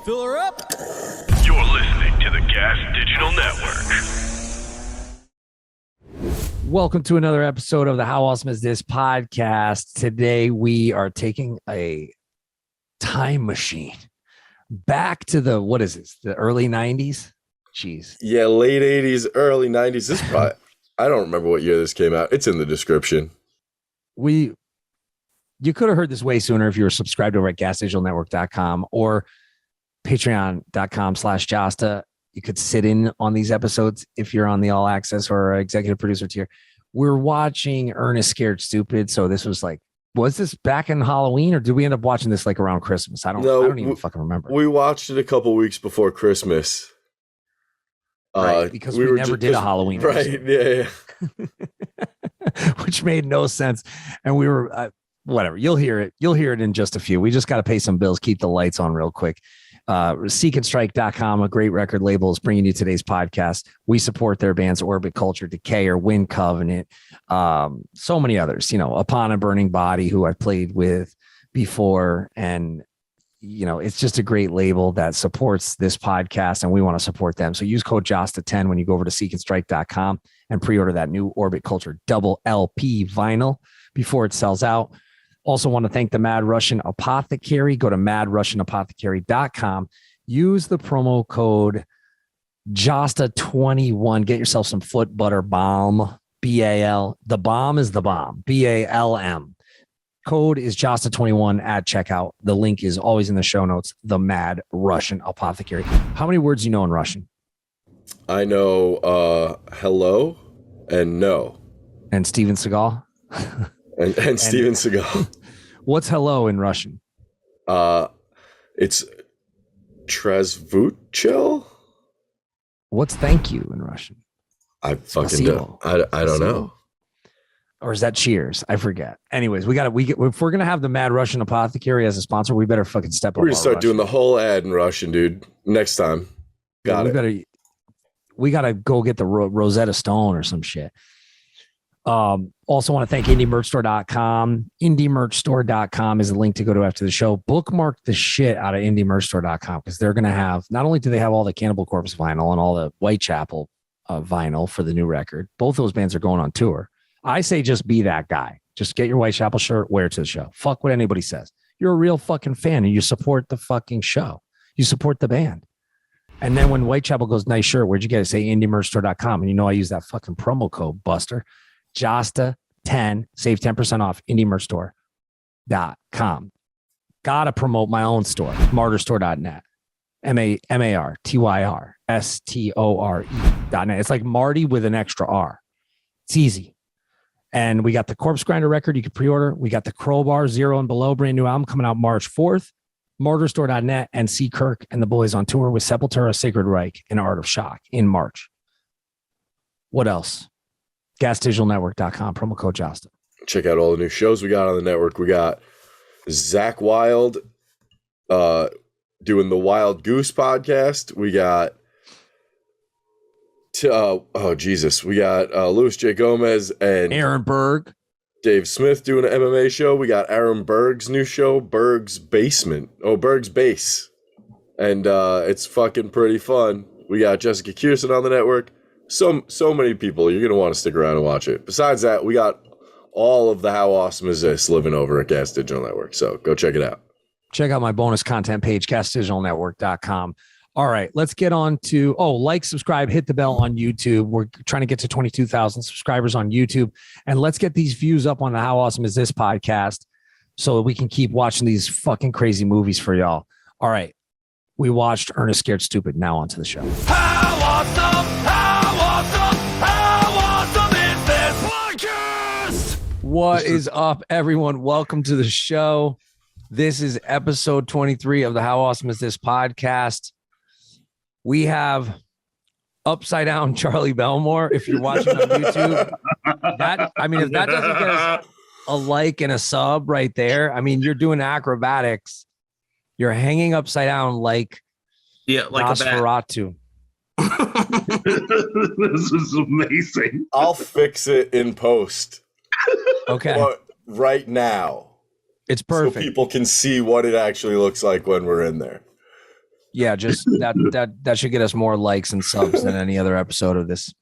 Fill her up. You're listening to the Gas Digital Network. Welcome to another episode of the How Awesome Is This podcast. Today we are taking a time machine back to the, what is this, the early 90s? Jeez. Yeah, late 80s, early 90s. This probably, I don't remember what year this came out. It's in the description. You could have heard this way sooner if you were subscribed over at gasdigitalnetwork.com or patreon.com/Jasta. You could sit in on these episodes if you're on the all access or executive producer tier. We're watching Ernest Scared Stupid. So this was like, was this back in Halloween or did we end up watching this like around Christmas? I don't even fucking remember. We watched it a couple weeks before Christmas. Right, because we never did a Halloween episode. Right, yeah. Which made no sense. And we were, whatever, you'll hear it. You'll hear it in just a few. We just got to pay some bills, keep the lights on real quick. Seekandstrike.com, a great record label, is bringing you today's podcast. We support their bands Orbit Culture, Decay, or Wind Covenant, so many others, Upon a Burning Body, who I've played with before. And, it's just a great label that supports this podcast and we want to support them. So use code JASTA10 when you go over to seekandstrike.com and pre-order that new Orbit Culture double LP vinyl before it sells out. Also want to thank the Mad Russian Apothecary. Go to madrussianapothecary.com. Use the promo code JASTA21. Get yourself some foot butter balm. B-A-L. The bomb is the bomb. B-A-L-M. Code is Jasta21 at checkout. The link is always in the show notes. The Mad Russian Apothecary. How many words do you know in Russian? I know hello and no. And Steven Seagal? and Steven Seagal. What's hello in Russian? It's Trezvuchel. What's thank you in Russian? I fucking don't. I don't know. Or is that cheers? I forget. Anyways, if we're gonna have the Mad Russian Apothecary as a sponsor, we better fucking step up. We're gonna start doing the whole ad in Russian, dude. Next time. We gotta go get the Rosetta Stone or some shit. Also want to thank indiemerchstore.com. Indiemerchstore.com is the link to go to after the show. Bookmark the shit out of indiemerchstore.com because they're going to have, not only do they have all the Cannibal Corpse vinyl and all the Whitechapel vinyl for the new record, both those bands are going on tour. I say just be that guy. Just get your Whitechapel shirt, wear it to the show. Fuck what anybody says. You're a real fucking fan and you support the fucking show. You support the band. And then when Whitechapel goes, nice shirt, where'd you get it? Say indiemerchstore.com. And I use that fucking promo code, Buster. Jasta10, save 10% off indiemerchstore.com. Gotta promote my own store, martyrstore.net. MARTYRSTORE.net. It's like Marty with an extra R. It's easy. And we got the Corpse Grinder record you can pre-order. We got the Crowbar Zero and Below brand new album coming out March 4th. Martyrstore.net and C. Kirk and the boys on tour with Sepultura, Sacred Reich, and Art of Shock in March. What else? GasDigitalNetwork.com, promo code Jasta. Check out all the new shows we got on the network. We got Zach Wild doing the Wild Goose podcast. We got we got Louis J. Gomez and Aaron Berg, Dave Smith doing an MMA show. We got Aaron Berg's new show, Berg's Base, and it's fucking pretty fun. We got Jessica Kierson on the network. So many people. You're gonna want to stick around and watch it. Besides that, we got all of the How Awesome Is This living over at Gas Digital Network. So go check it out. Check out my bonus content page, GasDigitalNetwork.com. All right, let's get on to, subscribe, hit the bell on YouTube. We're trying to get to 22,000 subscribers on YouTube. And let's get these views up on the How Awesome Is This podcast so we can keep watching these fucking crazy movies for y'all. All right, we watched Ernest Scared Stupid. Now on to the show. How awesome is this podcast? What is up, everyone? Welcome to the show. This is episode 23 of the How Awesome Is This podcast. We have upside down Charlie Bellmore. If you're watching on YouTube, if that doesn't get us a like and a sub right there, you're doing acrobatics. You're hanging upside down like Nosferatu. This is amazing. I'll fix it in post. Okay. But right now. It's perfect. So people can see what it actually looks like when we're in there. Yeah, just that should get us more likes and subs than any other episode of this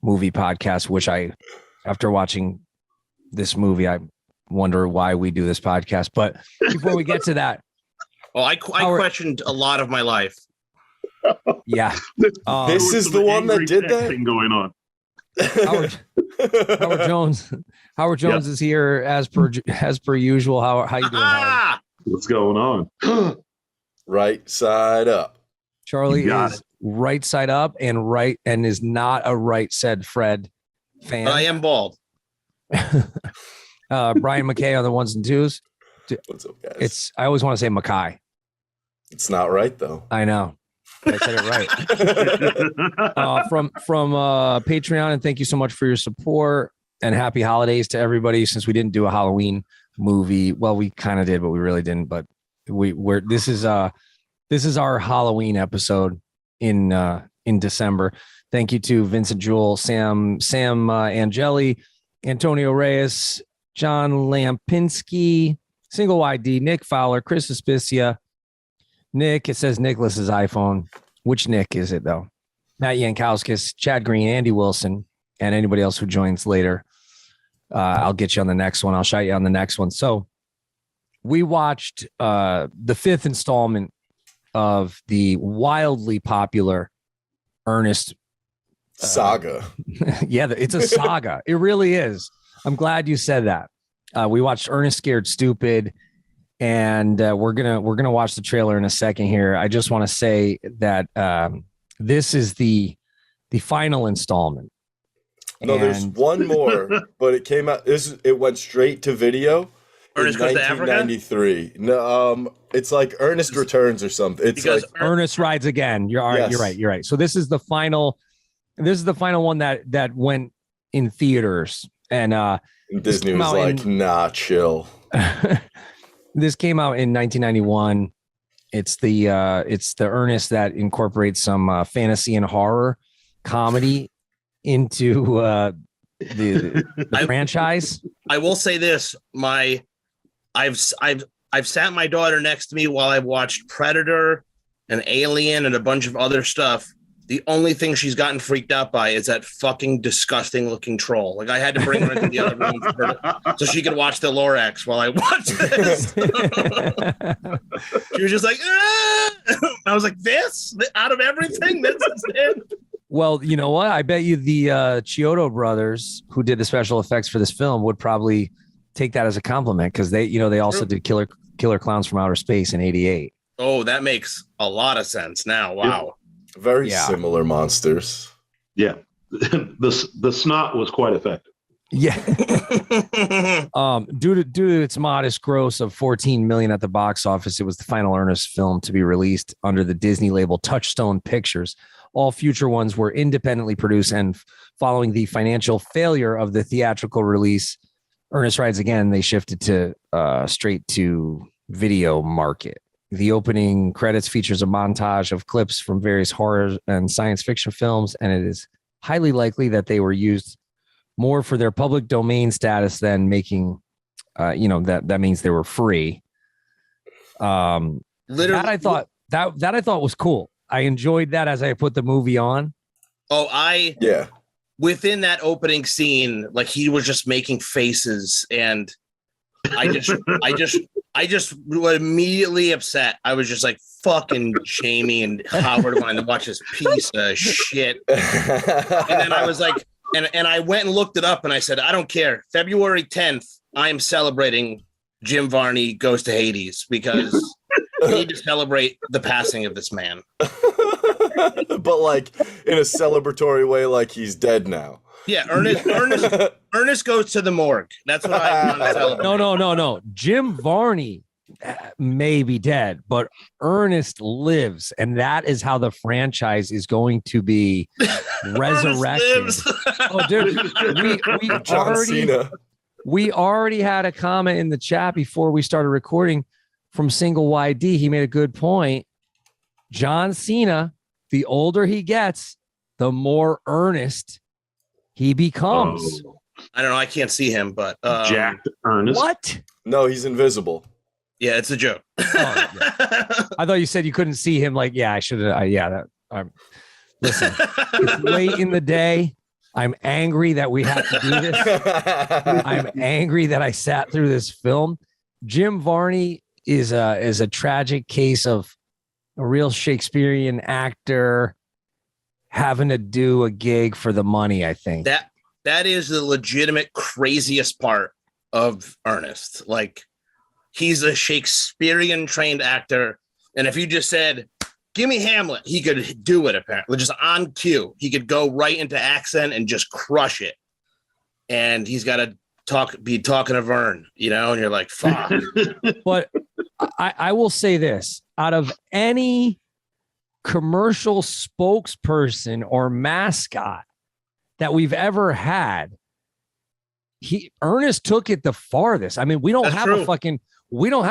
movie podcast, which after watching this movie, I wonder why we do this podcast. But before we get to that, well, I questioned a lot of my life. Yeah. This is the one that did that thing going on. Howard Jones is here as per usual. How you doing, Howard? What's going on? right side up. Charlie is right side up and is not a right said Fred fan. I am bald. Brian Mackay on the ones and twos. What's up, guys? I always want to say Mackay. It's not right though. I know. I said it right. From Patreon, and thank you so much for your support and happy holidays to everybody. Since we didn't do a Halloween movie, well, we kind of did, but we really didn't. But this is our Halloween episode in December. Thank you to Vincent Jewell, Sam Angeli, Antonio Reyes, John Lampinski, Single YD, Nick Fowler, Chris Aspicia. Nick, it says Nicholas's iPhone. Which Nick is it, though? Matt Yankowskis, Chad Green, Andy Wilson, and anybody else who joins later. I'll get you on the next one. I'll shout you on the next one. So we watched the fifth installment of the wildly popular Ernest saga. Yeah, it's a saga. It really is. I'm glad you said that. We watched Ernest Scared Stupid. And we're gonna watch the trailer in a second here. I just want to say that this is the final installment. No, there's one more, but it came out. It went straight to video. Ernest Goes to Africa? 1993. No, it's like Ernest Returns or something. It's Because like Ernest Rides Again. You're all right. Yes. You're right. So this is the final. This is the final one that went in theaters, and Disney was like, nah, chill. This came out in 1991. It's the Ernest that incorporates some fantasy and horror comedy into the franchise. I will say this: I've sat my daughter next to me while I've watched Predator and Alien and a bunch of other stuff. The only thing she's gotten freaked out by is that fucking disgusting looking troll. Like I had to bring her into the other room for her so she could watch the Lorax while I watched this. She was just like, ah! I was like, this out of everything, this is it. Well, you know what? I bet you the Chiodo brothers who did the special effects for this film would probably take that as a compliment because they also did Killer Clowns from Outer Space in '88. Oh, that makes a lot of sense now. Wow. Very similar monsters. Yeah. The snot was quite effective. Yeah. Due to its modest gross of $14 million at the box office, it was the final Ernest film to be released under the Disney label Touchstone Pictures. All future ones were independently produced, and following the financial failure of the theatrical release, Ernest Rides Again, they shifted to straight to video market. The opening credits features a montage of clips from various horror and science fiction films, and it is highly likely that they were used more for their public domain status than making, that means they were free. Literally, that I thought was cool. I enjoyed that as I put the movie on. Within that opening scene, like he was just making faces, and I just was immediately upset. I was just like, fucking Jamie and Howard wanted to watch this piece of shit. And then I was like, and I went and looked it up and I said, I don't care. February 10th, I am celebrating Jim Varney Goes to Hades because we need to celebrate the passing of this man. But like in a celebratory way, like he's dead now. Yeah, Ernest goes to the morgue. That's what I want to celebrate. No. Jim Varney may be dead, but Ernest lives, and that is how the franchise is going to be resurrected. Oh, dude, we already had a comment in the chat before we started recording from Single YD. He made a good point. John Cena, the older he gets, the more earnest he becomes. I don't know. I can't see him, but Jack Ernest. What? No, he's invisible. Yeah, it's a joke. Oh, yeah. I thought you said you couldn't see him. Like, yeah, I should have. Listen, it's late in the day. I'm angry that we have to do this. I'm angry that I sat through this film. Jim Varney is a tragic case of a real Shakespearean actor having to do a gig for the money. I think that is the legitimate craziest part of Ernest. Like, he's a Shakespearean trained actor, and if you just said, "Give me Hamlet," he could do it. Apparently, just on cue, he could go right into accent and just crush it. And he's got to be talking to Vern, and you're like, "Fuck." But I will say this: out of any commercial spokesperson or mascot that we've ever had, Ernest took it the farthest. I mean, we don't have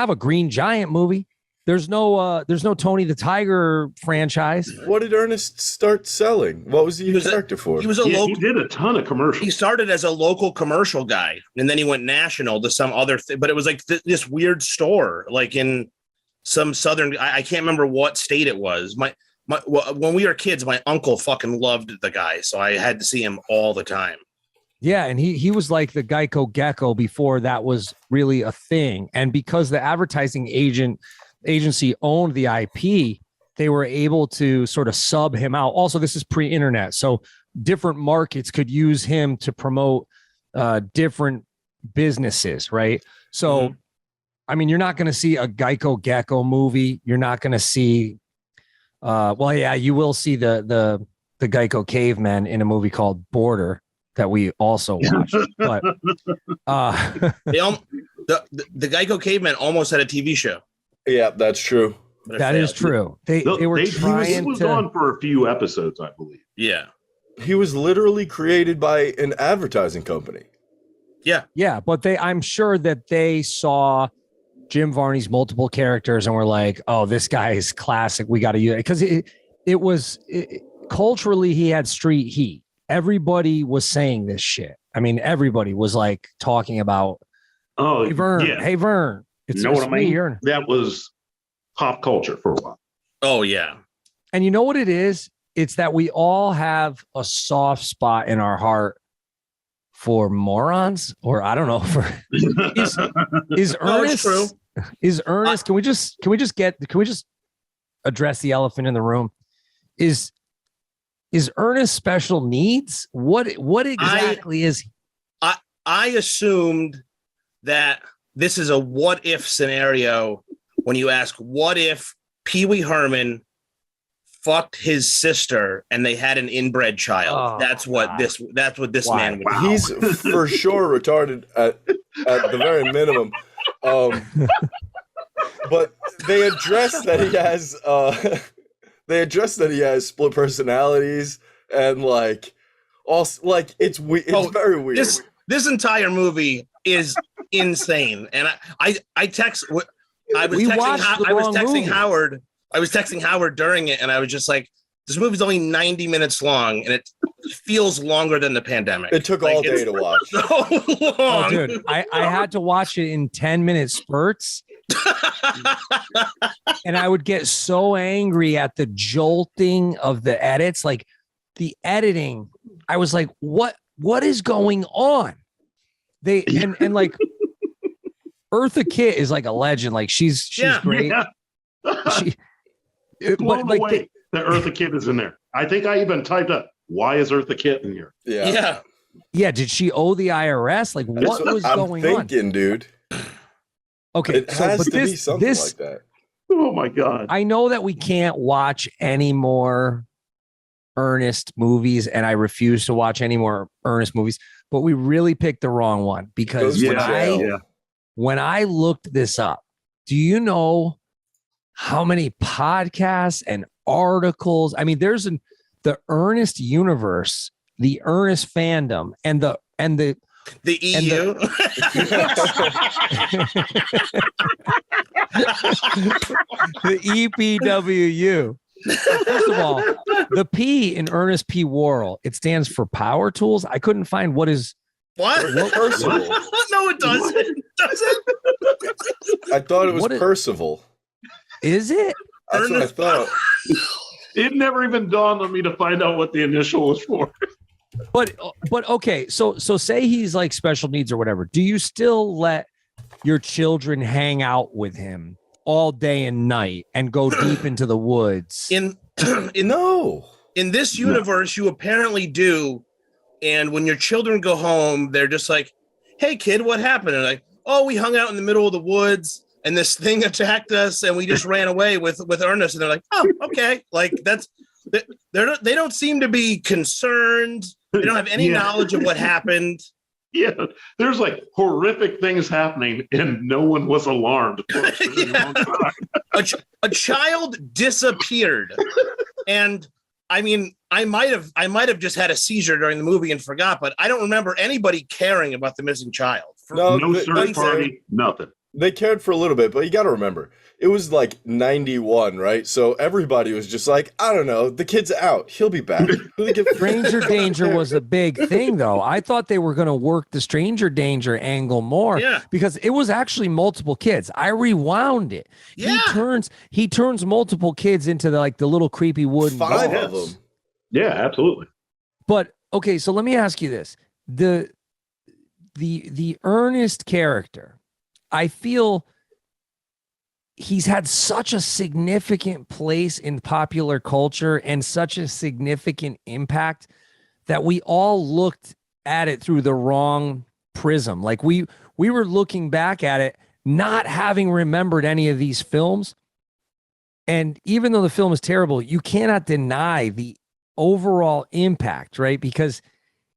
a Green Giant movie. There's no Tony the Tiger franchise. What did Ernest start selling? What was he a character for? He was local. He did a ton of commercials. He started as a local commercial guy, and then he went national to some other thing. But it was like this weird store, like in some southern. I can't remember what state it was. When we were kids, my uncle fucking loved the guy, so I had to see him all the time. Yeah, and he was like the Geico Gecko before that was really a thing, and because the advertising agency owned the IP, they were able to sort of sub him out. Also, this is pre-internet, so different markets could use him to promote different businesses, right? So, I mean, you're not going to see a Geico Gecko movie. You're not going to see, you will see the Geico Cavemen in a movie called Border that we also watched. But the Geico Cavemen almost had a TV show. Yeah, that's true. That is true. They were trying he was on for a few episodes, I believe. Yeah. He was literally created by an advertising company. Yeah. Yeah, but I'm sure that they saw Jim Varney's multiple characters and were like, "Oh, this guy is classic. We got to use it." Because it was culturally, he had street heat. Everybody was saying this shit. I mean, everybody was like talking about, "Oh, hey Vern, yeah. hey Vern." You know what I mean? That was pop culture for a while. Oh, yeah. And you know what it is? It's that we all have a soft spot in our heart for morons, or I don't know. For is Ernest? True. Is Ernest? Can we just address the elephant in the room? Is Ernest special needs? What exactly is he? I assumed that this is a what if scenario when you ask, what if Pee Wee Herman fucked his sister and they had an inbred child? Oh, that's what this man would do. He's for sure retarded at the very minimum. But they address that he has split personalities and like also like it's very weird. This entire movie is insane. And I was texting Howard during it, and I was just like, this movie's only 90 minutes long, and it feels longer than the pandemic. It took all day to watch. So long. Oh, dude, I had to watch it in 10-minute spurts. And I would get so angry at the jolting of the edits, like the editing. I was like, what is going on? They and like Eartha Kitt is like a legend. Like she's great. Yeah. Blown away that Eartha Kitt is in there. I think I even typed up, why is Eartha Kitt in here? Yeah. Did she owe the IRS? Like what was going on? I'm thinking, dude. Okay, it has to be something like that. Oh my God. I know that we can't watch any more Ernest movies, and I refuse to watch any more Ernest movies, but we really picked the wrong one because when I looked this up, do you know how many podcasts and articles? I mean, there's the Ernest universe, the Ernest fandom, and the EU. The EPWU. First of all, the P in Ernest P. Worrell, it stands for Power Tools. I couldn't find what his What? Percival. No, it doesn't. It doesn't. I thought it was What is- Percival. Is it? That's what I thought. It never even dawned on me to find out what the initial was for. But okay, so say he's like special needs or whatever. Do you still let your children hang out with him all day and night and go deep into the woods? No. In this universe, you apparently do. And when your children go home, they're just like, "Hey, kid, what happened?" And like, "Oh, we hung out in the middle of the woods, and this thing attacked us, and we just ran away with Ernest." And they're like, "Oh, okay." Like they don't seem to be concerned. They don't have any knowledge of what happened. Yeah, there's like horrific things happening, and no one was alarmed. For a really long time. A child disappeared, and I mean, I might have just had a seizure during the movie and forgot, but I don't remember anybody caring about the missing child. No search party, nothing. They cared for a little bit, but you got to remember, it was like 91, right? So everybody was just like, I don't know, the kid's out. He'll be back. Stranger danger was a big thing, though. I thought they were going to work the stranger danger angle more because it was actually multiple kids. I rewound it. Yeah. He turns multiple kids into the little creepy wooden 5 dolls. of them. Yeah, absolutely. But okay, so let me ask you this. The Ernest character, I feel he's had such a significant place in popular culture and such a significant impact that we all looked at it through the wrong prism. Like we were looking back at it, not having remembered any of these films. And even though the film is terrible, you cannot deny the overall impact, right? Because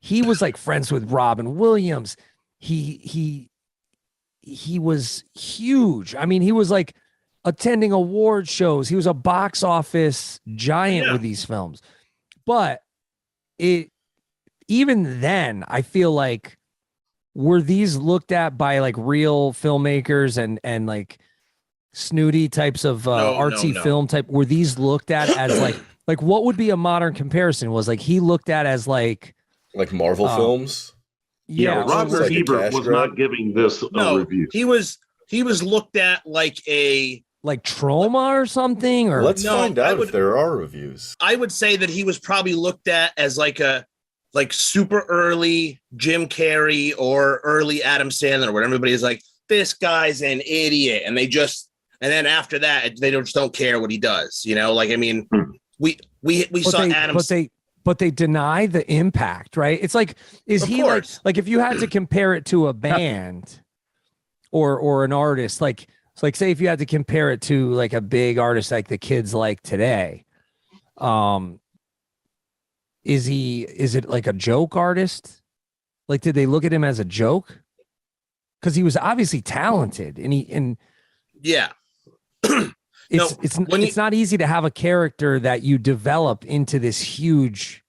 he was like friends with Robin Williams. He was huge. I mean, he was like attending award shows. He was a box office giant with these films. But even then, I feel like, were these looked at by like real filmmakers and like snooty types of artsy film type? Were these looked at as like what would be a modern comparison? Was like he looked at as like Marvel films? Yeah, Roger like Ebert was not giving this a review. He was looked at like trauma or something. Or let's find out if there are reviews. I would say that he was probably looked at as like super early Jim Carrey or early Adam Sandler, where everybody is like, this guy's an idiot, and then after that they just don't care what he does. You know, like I mean, we saw Adam. But they deny the impact, right? It's like, is he like if you had to compare it to a band or an artist, like say if you had to compare it to like a big artist like the kids like today, is it like a joke artist? Like, did they look at him as a joke? Because he was obviously talented, and it's not easy to have a character that you develop into this huge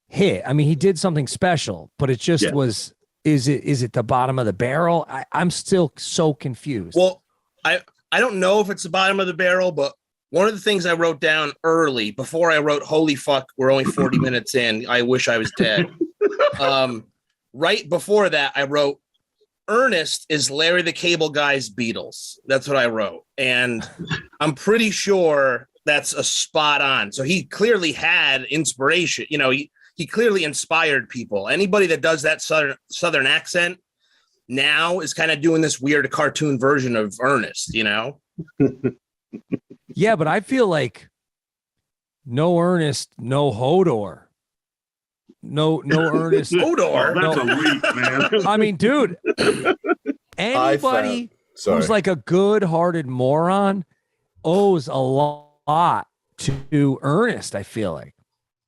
hit. I mean, he did something special, but it just was. Is it the bottom of the barrel? I'm still so confused. Well, I don't know if it's the bottom of the barrel, but one of the things I wrote down early before I wrote, "Holy fuck, we're only 40 minutes in. I wish I was dead." Right before that, I wrote, Ernest is Larry the Cable Guy's Beatles. That's what I wrote. And I'm pretty sure that's a spot on. So he clearly had inspiration. You know, he clearly inspired people. Anybody that does that southern accent now is kind of doing this weird cartoon version of Ernest, you know? Yeah, but I feel like no Ernest, no Hodor. No Ernest. Hodor. That's a leap, man. I mean, dude, anybody who's like a good-hearted moron owes a lot to Ernest, I feel like.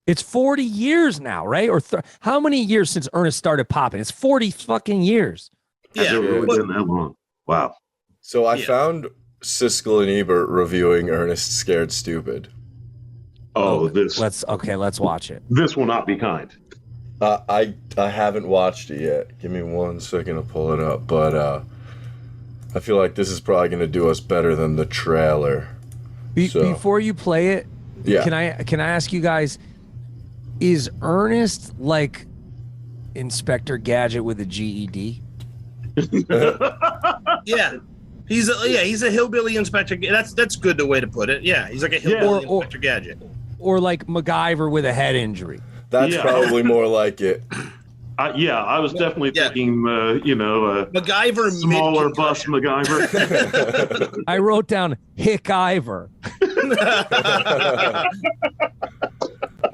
It's 40 years now, right? Or how many years since Ernest started popping? It's 40 fucking years. Has it really been that long? Wow. So I found Siskel and Ebert reviewing Ernest Scared Stupid. Let's watch it. This will not be kind. I haven't watched it yet. Give me 1 second to pull it up, but I feel like this is probably going to do us better than the trailer. Before you play it, can I ask you guys, is Ernest like Inspector Gadget with a GED. Yeah. He's a hillbilly Inspector. That's good the way to put it. Yeah, he's like a hillbilly Inspector Gadget. Or like MacGyver with a head injury. That's probably more like it. I was definitely thinking, MacGyver, smaller bus MacGyver. I wrote down Hick-Iver.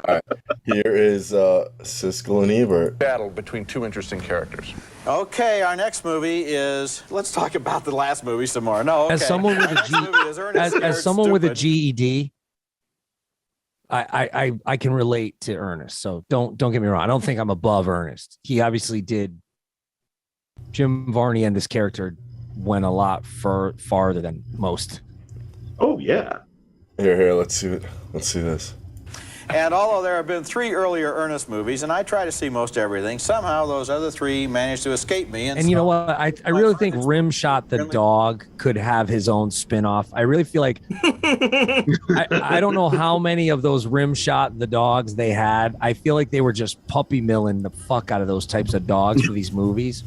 All right. Here is Siskel and Ebert. Battle between two interesting characters. Okay, our next movie is. Let's talk about the last movie some more. No, okay. As someone with a GED, I can relate to Ernest. So don't get me wrong. I don't think I'm above Ernest. He obviously did. Jim Varney and this character went a lot farther than most. Oh yeah. Here. Let's see it. Let's see this. And although there have been 3 earlier Ernest movies, and I try to see most everything, somehow those other 3 managed to escape me. And you know what? I really think Rimshot the dog could have his own spinoff. I really feel like I don't know how many of those Rimshot the dogs they had. I feel like they were just puppy milling the fuck out of those types of dogs for these movies.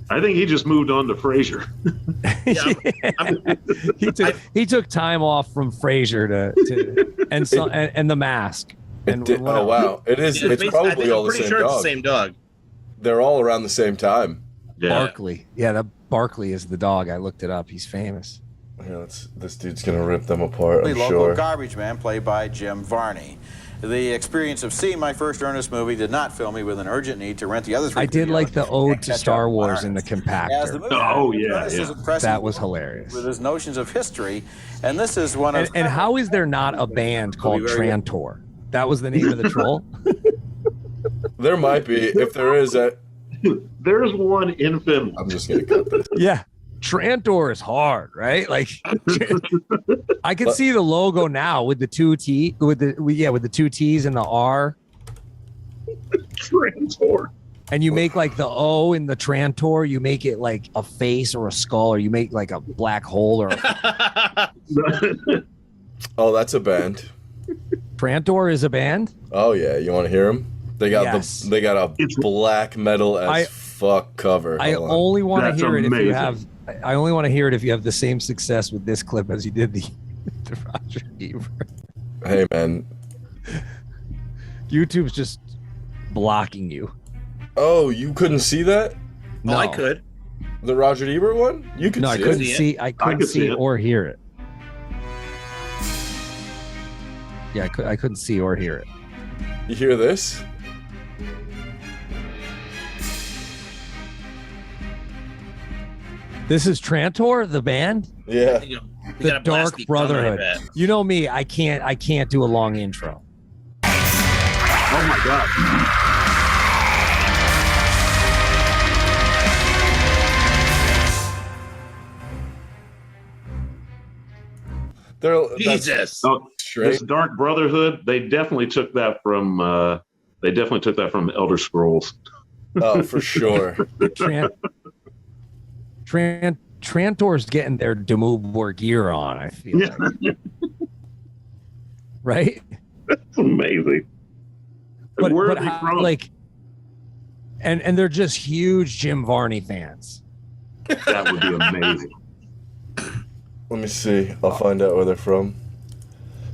I think he just moved on to Frasier. He took time off from Frasier to and The Mask. Oh wow! It's probably all the same dog. It's the same dog. They're all around the same time. Yeah. Barkley. Yeah, that Barkley is the dog. I looked it up. He's famous. Yeah, this dude's gonna rip them apart. I'm local sure. garbage man played by Jim Varney. The experience of seeing my first Ernest movie did not fill me with an urgent need to rent the other 3. I did like the ode to Star Wars in the compactor. That was hilarious. With his notions of history, and this is one of. And how is there not a band called Trantor? That was the name of the troll. There might be. If there is, there's one in Finland. I'm just gonna cut this. Yeah. Trantor is hard, right? Like I can see the logo now with the 2 T with the 2 T's and the R. Trantor. And you make like the O in the Trantor, you make it like a face or a skull, or you make like a black hole or Oh, that's a band. Trantor is a band? Oh yeah, you want to hear them? They got a black metal as fuck cover. I only want to hear it if you have. I only want to hear it if you have the same success with this clip as you did the Roger Ebert. Hey man, YouTube's just blocking you. Oh, you couldn't see that? No, I could. The Roger Ebert one? You could. No, I couldn't see. I couldn't see or hear it. Yeah, I couldn't see or hear it. You hear this? This is Trantor, the band? Yeah. The Dark Brotherhood. You know me, I can't do a long intro. Oh my God. Jesus. This Dark Brotherhood, they definitely took that from Elder Scrolls. Oh, for sure. Trantor's getting their Demubor gear on, I feel like. Right? That's amazing. But where are they from? Like, and they're just huge Jim Varney fans. That would be amazing. Let me see. I'll find out where they're from.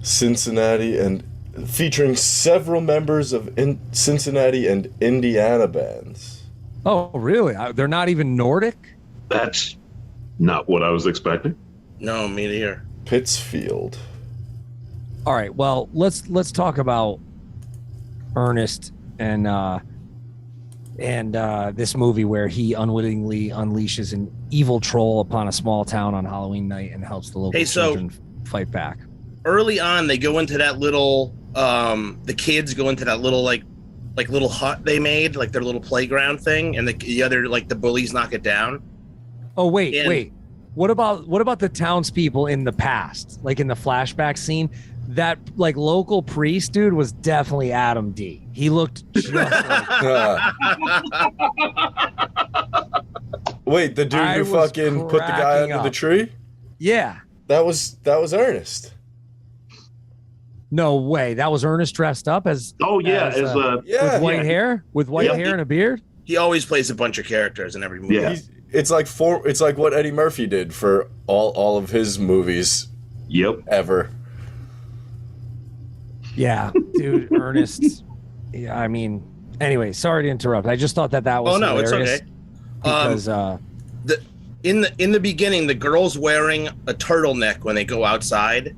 Cincinnati, and featuring several members of Cincinnati and Indiana bands. Oh, really? They're not even Nordic? That's not what I was expecting. No, me neither. Pittsfield. All right. Well, let's talk about Ernest and this movie where he unwittingly unleashes an evil troll upon a small town on Halloween night and helps the local children fight back. Early on, they go into that little the kids go into that little like little hut they made, like their little playground thing, and the other the bullies knock it down. Oh wait. What about the townspeople in the past, like in the flashback scene? That local priest dude was definitely Adam D. He looked just like Wait, the dude who fucking put the guy under the tree? Yeah. That was Ernest. No way. That was Ernest dressed up as with white hair? With white hair and a beard? He always plays a bunch of characters in every movie. Yeah. It's like what Eddie Murphy did for all of his movies Yep. ever. Yeah, dude, Ernest. Yeah, I mean, anyway, sorry to interrupt. I just thought that was hilarious. It's okay. Because In the beginning, the girl's wearing a turtleneck when they go outside,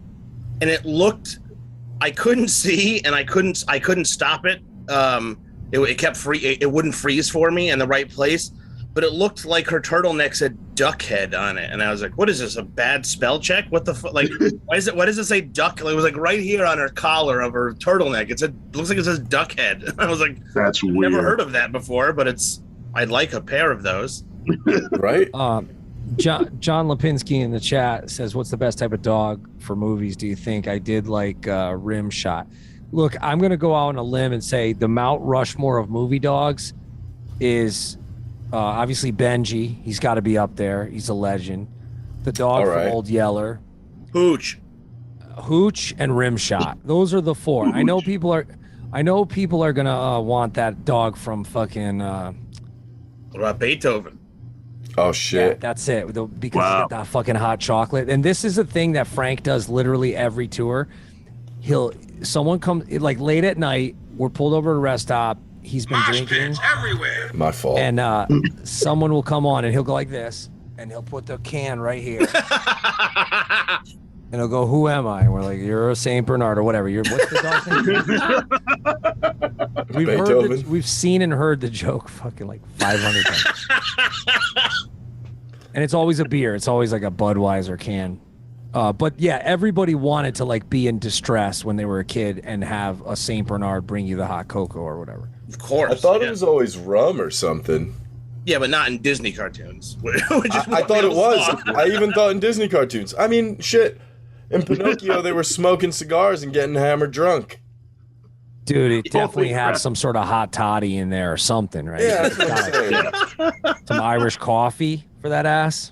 and it looked. I couldn't see, and I couldn't stop it. It kept it wouldn't freeze for me in the right place, but it looked like her turtleneck said duck head on it, and I was like, "What is this? A bad spell check? What the fuck? Like, why does it say duck? Like, it was like right here on her collar of her turtleneck. It looks like it says duck head." I was like, That's weird. never heard of that before, but I'd like a pair of those. Right? John Lipinski in the chat says, "What's the best type of dog for movies? Do you think?" I did like Rim Shot. Look, I'm gonna go out on a limb and say the Mount Rushmore of movie dogs is obviously Benji. He's got to be up there. He's a legend. The dog from Old Yeller, Hooch, and Rimshot. Those are the four. I know people are gonna want that dog from fucking. What about Beethoven? Oh Yeah, shit! that's it. Because he's got that fucking hot chocolate. And this is a thing that Frank does literally every tour. Someone comes like late at night. We're pulled over to a rest stop. He's been drinking. everywhere. My fault. And someone will come on and he'll go like this, and he'll put the can right here. And he'll go, "Who am I?" And we're like, "You're a Saint Bernard or whatever. What's the dog's name?" We've seen and heard the joke fucking like 500 times. And it's always a beer. It's always like a Budweiser can. But yeah, everybody wanted to like be in distress when they were a kid and have a Saint Bernard bring you the hot cocoa or whatever. Of course. I thought it was always rum or something. Yeah, but not in Disney cartoons. I thought it was. I even thought in Disney cartoons. I mean, shit. In Pinocchio, they were smoking cigars and getting hammered drunk. Dude, it definitely had some sort of hot toddy in there or something, right? Yeah, that's what I'm saying. Some Irish coffee for that ass.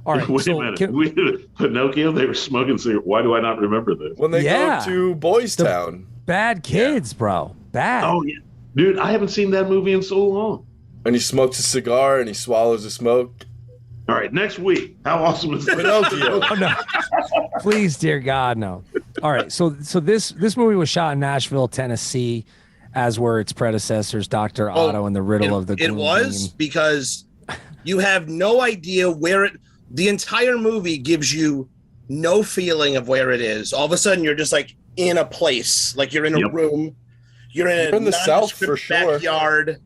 All right. Wait a minute. Pinocchio, they were smoking cigarettes. Why do I not remember this? When they go to Boys Town. Bad kids, bro. Bad. Oh, yeah. Dude, I haven't seen that movie in so long. And he smokes a cigar and he swallows the smoke. All right, next week. How awesome is that? Pinocchio. Oh, no. Please, dear God, no. All right. So this movie was shot in Nashville, Tennessee, as were its predecessors, Dr. Otto and the Riddle of the Gloom It was Beam. because you have no idea where the entire movie gives you no feeling of where it is. All of a sudden, you're just like in a place, like you're in a room. You're in the South for sure. Backyard.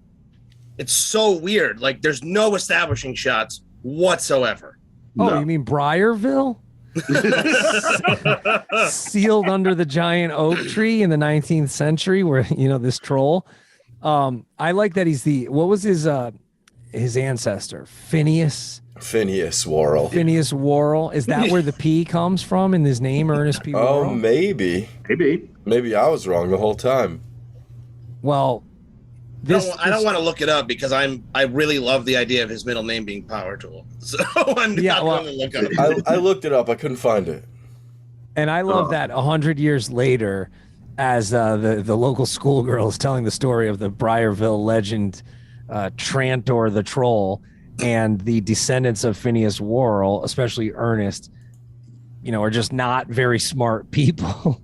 It's so weird. Like there's no establishing shots whatsoever. Oh, No. you mean Briarville? Sealed under the giant oak tree in the 19th century, where this troll. I like that he's what was his ancestor? Phineas Worrell. Phineas Worrell. Is that where the P comes from in his name, Ernest P. Worrell? Oh, maybe. Maybe I was wrong the whole time. Well, I don't want to look it up because I really love the idea of his middle name being Power Tool. So I'm not going to look it up. I looked it up. I couldn't find it. And I love that 100 years later, as the local schoolgirl is telling the story of the Briarville legend, Trantor the Troll, and the descendants of Phineas Worrell, especially Ernest, are just not very smart people.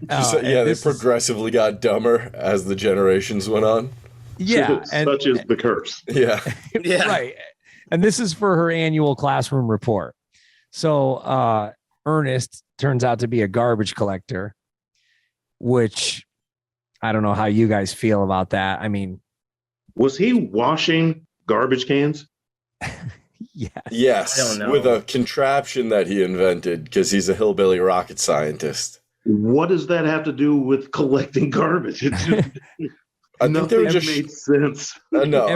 They progressively got dumber as the generations went on. Yeah. Such is the curse. Yeah. Yeah. Right. And this is for her annual classroom report. So Ernest turns out to be a garbage collector, which I don't know how you guys feel about that. I mean, was he washing garbage cans? yeah. Yes. I don't know. With a contraption that he invented because he's a hillbilly rocket scientist. What does that have to do with collecting garbage? It just, I think they were just made sense. no.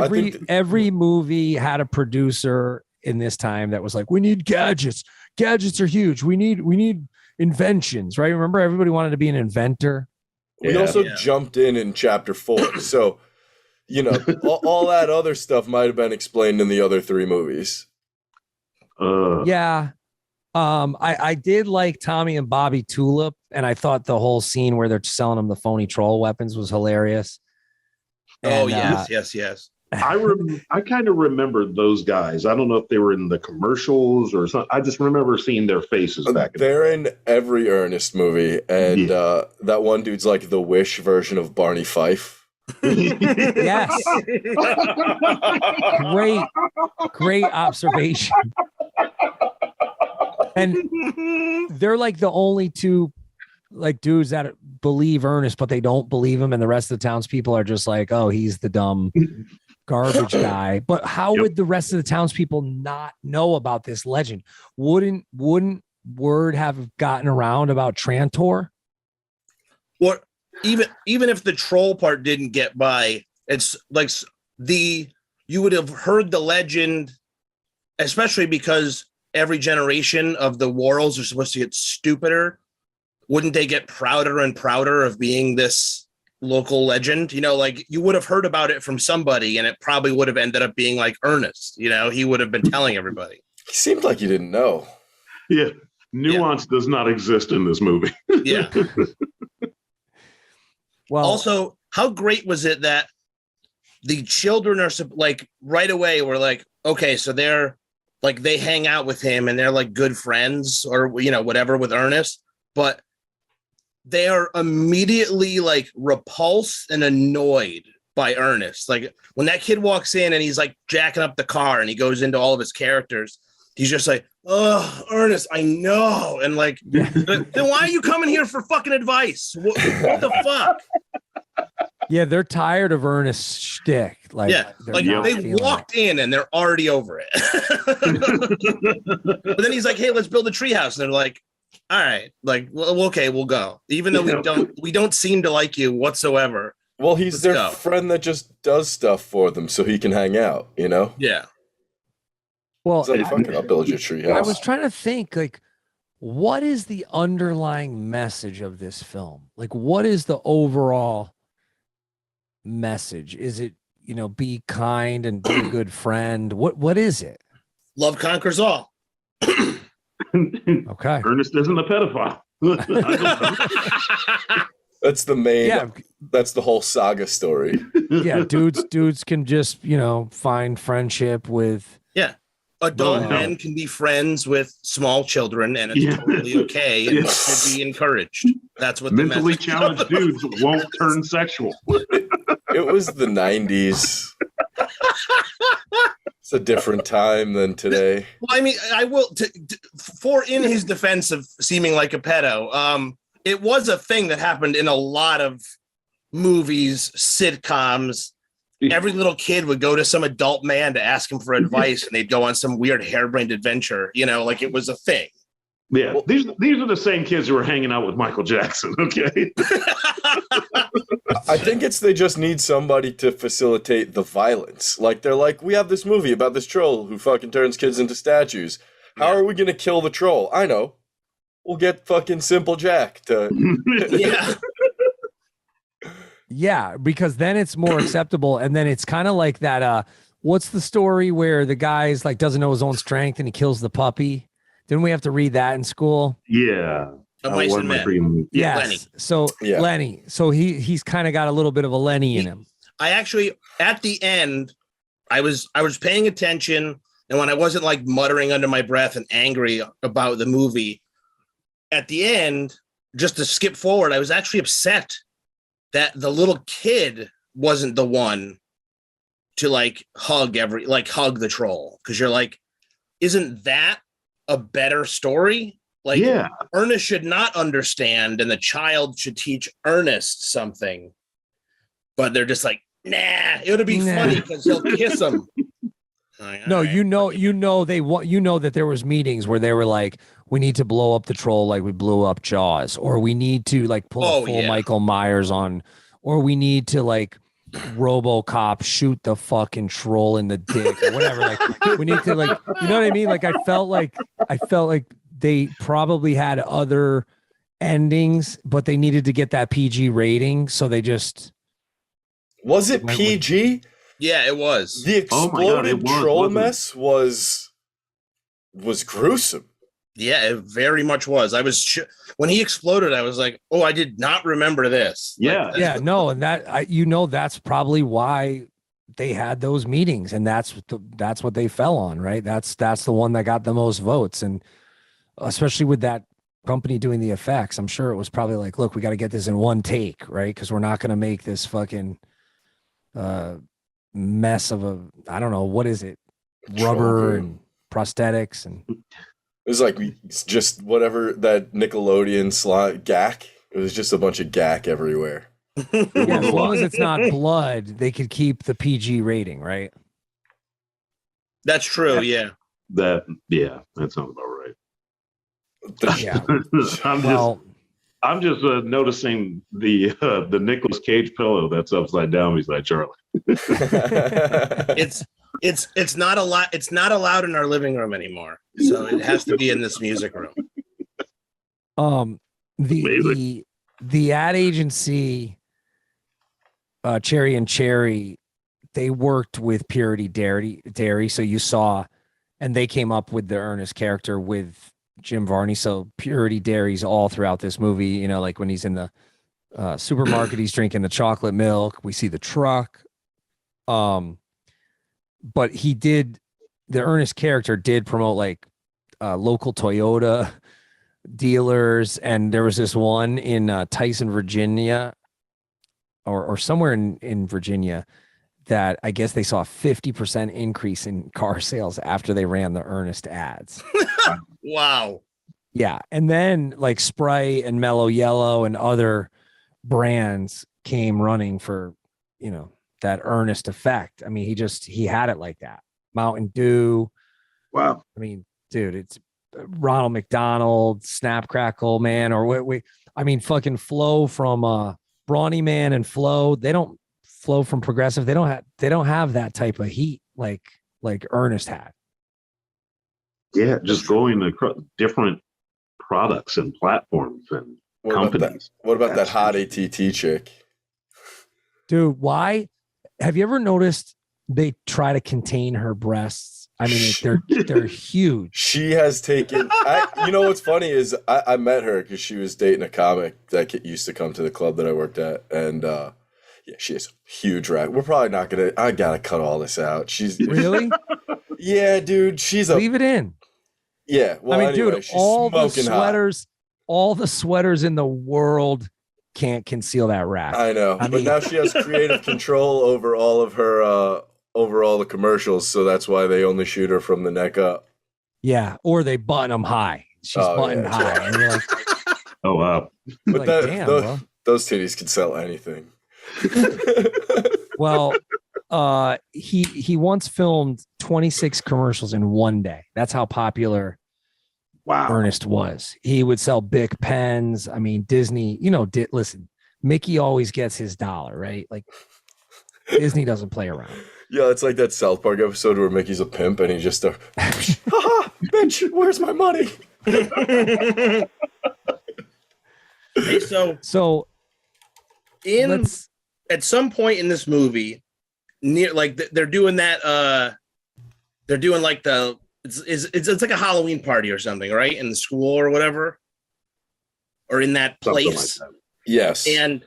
Every movie had a producer in this time that was like, we need gadgets. Gadgets are huge. We need inventions, right? Remember, everybody wanted to be an inventor. We also jumped in chapter 4. So, all that other stuff might have been explained in the other 3 movies. Yeah. I did like Tommy and Bobby Tulip, and I thought the whole scene where they're selling them the phony troll weapons was hilarious. Oh, And, yes. I kind of remember those guys. I don't know if they were in the commercials or something. I just remember seeing their faces back. They're in every Ernest movie, and that one dude's like the Wish version of Barney Fife. Yes. Great observation. And they're like the only two like dudes that believe Ernest, but they don't believe him, and the rest of the townspeople are just like, oh, he's the dumb garbage guy. But how would the rest of the townspeople not know about this legend? Wouldn't word have gotten around about Trantor? Or even if the troll part didn't get by, it's like you would have heard the legend, especially because every generation of the Worrells are supposed to get stupider. Wouldn't they get prouder and prouder of being this local legend? You know, like you would have heard about it from somebody, and it probably would have ended up being like Ernest. You know, he would have been telling everybody. He seemed like he didn't know. Yeah. Nuance does not exist in this movie. Yeah. Well, Also, how great was it that the children are like right away we're like, okay, so they're like, they hang out with him and they're like good friends or, you know, whatever with Ernest, but they are immediately like repulsed and annoyed by Ernest. Like when that kid walks in and he's like jacking up the car and he goes into all of his characters, he's just like, oh, Ernest, I know. And like, then why are you coming here for fucking advice? What the fuck? yeah, they're tired of Ernest's shtick. Like, Yeah, they're like not they feeling walked in and they're already over it. But then he's like, hey, let's build a treehouse. And they're like, all right, like, well, okay, we'll go. Even though we don't seem to like you whatsoever. Well, he's Let's their go. friend that just does stuff for them so he can hang out, you know? Yeah. Well, It's like, fucking, I'll build your treehouse. I was trying to think, like, what is the underlying message of this film? Like, what is the overall message? Is it, you know, be kind and be a good friend? What is it? Love conquers all. Okay. Ernest isn't a pedophile. That's the main. Yeah. That's the whole saga story. Yeah, dudes can just, you know, find friendship with Adult Well, men can be friends with small children, and it's totally okay and Yeah. should be encouraged. That's what the Mentally message challenged dudes won't turn sexual. It was the 90s. It's a different time than today. Well, I mean, I will for in his defense of seeming like a pedo. It was a thing that happened in a lot of movies, sitcoms. Every little kid would go to some adult man to ask him for advice, and they'd go on some weird harebrained adventure. You know, like it was a thing. Yeah, these are the same kids who were hanging out with Michael Jackson. Okay. I think they just need somebody to facilitate the violence. Like they're like, we have this movie about this troll who fucking turns kids into statues. How are we gonna kill the troll? I know. We'll get fucking Simple Jack to. Yeah. Yeah, because then it's more acceptable. And then it's kind of like that. What's the story where the guy's like doesn't know his own strength and he kills the puppy? Didn't we have to read that in school? Yeah. Mice What and am I Men. reading? Yes. Lenny. So Yeah. Lenny. So he's kind of got a little bit of a Lenny in him. I actually, at the end, I was paying attention, and when I wasn't like muttering under my breath and angry about the movie, at the end, just to skip forward, I was actually upset that the little kid wasn't the one to like hug the troll, because you're like, isn't that a better story? Like, Yeah. Ernest should not understand, and the child should teach Ernest something. But they're just like, nah, it would be Nah. funny because he'll kiss him. Like, No, all right. you know that there was meetings where they were like, we need to blow up the troll like we blew up Jaws, or we need to like pull a full yeah. Michael Myers on, or we need to like RoboCop shoot the fucking troll in the dick or whatever. Like we need to like, you know what I mean? Like I felt like they probably had other endings, but they needed to get that PG rating, so they just Was it PG? Yeah, it was. The Oh my God, exploded it was, troll wasn't it? mess was gruesome. Yeah, it very much was. I was when he exploded, I was like, "Oh, I did not remember this." Yeah. Like, No, and that's probably why they had those meetings, and that's what they fell on, right? That's the one that got the most votes, and especially with that company doing the effects, I'm sure it was probably like, look, we got to get this in one take, right? Because we're not going to make this fucking mess of a, I don't know, what is it, rubber and prosthetics, and it was like it's just whatever that Nickelodeon slot gack. It was just a bunch of gack everywhere. yeah, as long as it's not blood, they could keep the PG rating, right? that's true. Yeah. That sounds about right. Yeah. I'm just noticing the Nicolas Cage pillow that's upside down beside Charlie. It's not a lot. It's not allowed in our living room anymore. So it has to be in this music room. The ad agency, Cherry and Cherry, they worked with Purity Dairy. So you saw, and they came up with the Ernest character with Jim Varney. So Purity Dairy's all throughout this movie. You know, like when he's in the supermarket, he's drinking the chocolate milk. We see the truck. But the Ernest character did promote like local Toyota dealers, and there was this one in Tyson, Virginia, or somewhere in Virginia, that I guess they saw a 50% increase in car sales after they ran the Ernest ads. Wow. Yeah. And then like Sprite and Mellow Yellow and other brands came running for, you know, that Ernest effect. I mean, he had it like that. Mountain Dew. Wow. I mean, dude, it's Ronald McDonald, Snap Crackle Man, or wait, I mean, fucking Flo from Brawny Man and Flo. They don't flow from Progressive. They don't have that type of heat like Ernest had. Yeah, just going across different products and platforms and companies. What about that hot ATT chick? Dude, why? Have you ever noticed they try to contain her breasts? I mean, they're huge. She has taken. You know what's funny is I met her because she was dating a comic that used to come to the club that I worked at, and yeah, she has huge rack. We're probably not gonna. I gotta cut all this out. She's really. Yeah, dude. Leave it in. Yeah. Well, I mean, anyway, dude, she's all the smoking sweaters in the world can't conceal that rack. I know, but now she has creative control over all of her, over all the commercials. So that's why they only shoot her from the neck up. Yeah, or they button them high. She's buttoned high, and you're like, oh wow. But like, damn, bro. Those titties can sell anything. Well, he once filmed 26 commercials in one day. That's how popular Ernest was. He would sell Bic pens. I mean, Disney, you know, listen, Mickey always gets his dollar, right? Like Disney doesn't play around. Yeah, it's like that South Park episode where Mickey's a pimp and he just haha, bitch, where's my money? Hey, so at some point in this movie, near like they're doing that, they're doing like it's like a Halloween party or something, right? In the school or whatever, or in that place. Like that. Yes. And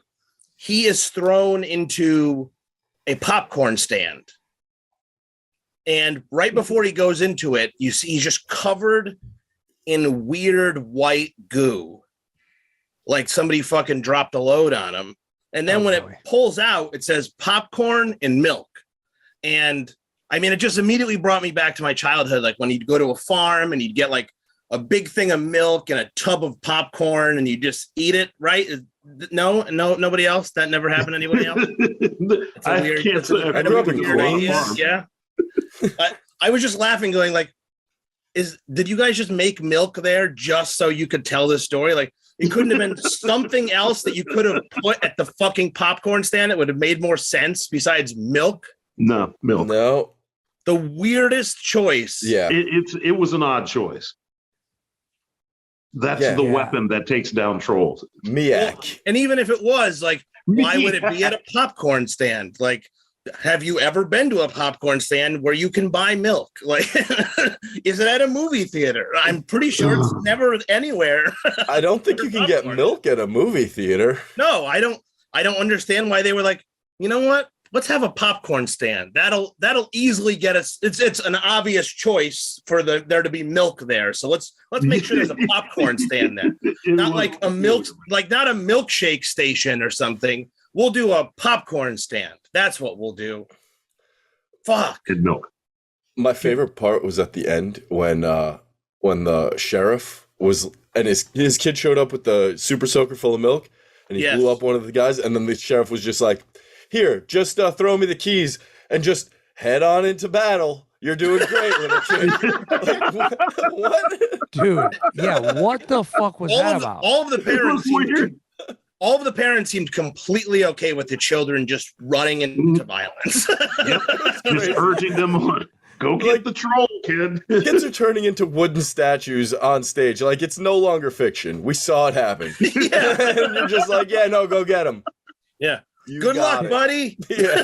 he is thrown into a popcorn stand. And right before he goes into it, you see he's just covered in weird white goo. Like somebody fucking dropped a load on him. And then it pulls out, it says popcorn and milk. And I mean, it just immediately brought me back to my childhood. Like when you'd go to a farm and you'd get like a big thing of milk and a tub of popcorn and you just eat it, right? No, nobody else. That never happened to anybody else. I grew up in idea. Yeah. I was just laughing, going like, did you guys just make milk there just so you could tell this story? Like it couldn't have been something else that you could have put at the fucking popcorn stand that would have made more sense besides milk. No, milk. No. The weirdest choice. Yeah. It was an odd choice. That's the weapon that takes down trolls. Miak. And even if it was, like, why would it be at a popcorn stand? Like, have you ever been to a popcorn stand where you can buy milk? Like, is it at a movie theater? I'm pretty sure it's never anywhere. I don't think you can get milk at a movie theater. No, I don't understand why they were like, you know what? Let's have a popcorn stand. That'll easily get us. It's an obvious choice for there to be milk there. So let's make sure there's a popcorn stand there. Not like a milk, like not a milkshake station or something. We'll do a popcorn stand. That's what we'll do. Fuck. Good milk. My favorite part was at the end when the sheriff was and his kid showed up with the super soaker full of milk and he blew up one of the guys, and then the sheriff was just like, "Here, just throw me the keys and just head on into battle. You're doing great, little kid." Like, what? Dude, yeah, what the fuck was that about? All of the parents seemed completely okay with the children just running into violence. Just urging them on. Go get the troll, kid. Kids are turning into wooden statues on stage. Like, it's no longer fiction. We saw it happen. And you're just like, yeah, no, go get them. Yeah. Good luck, buddy. Yeah.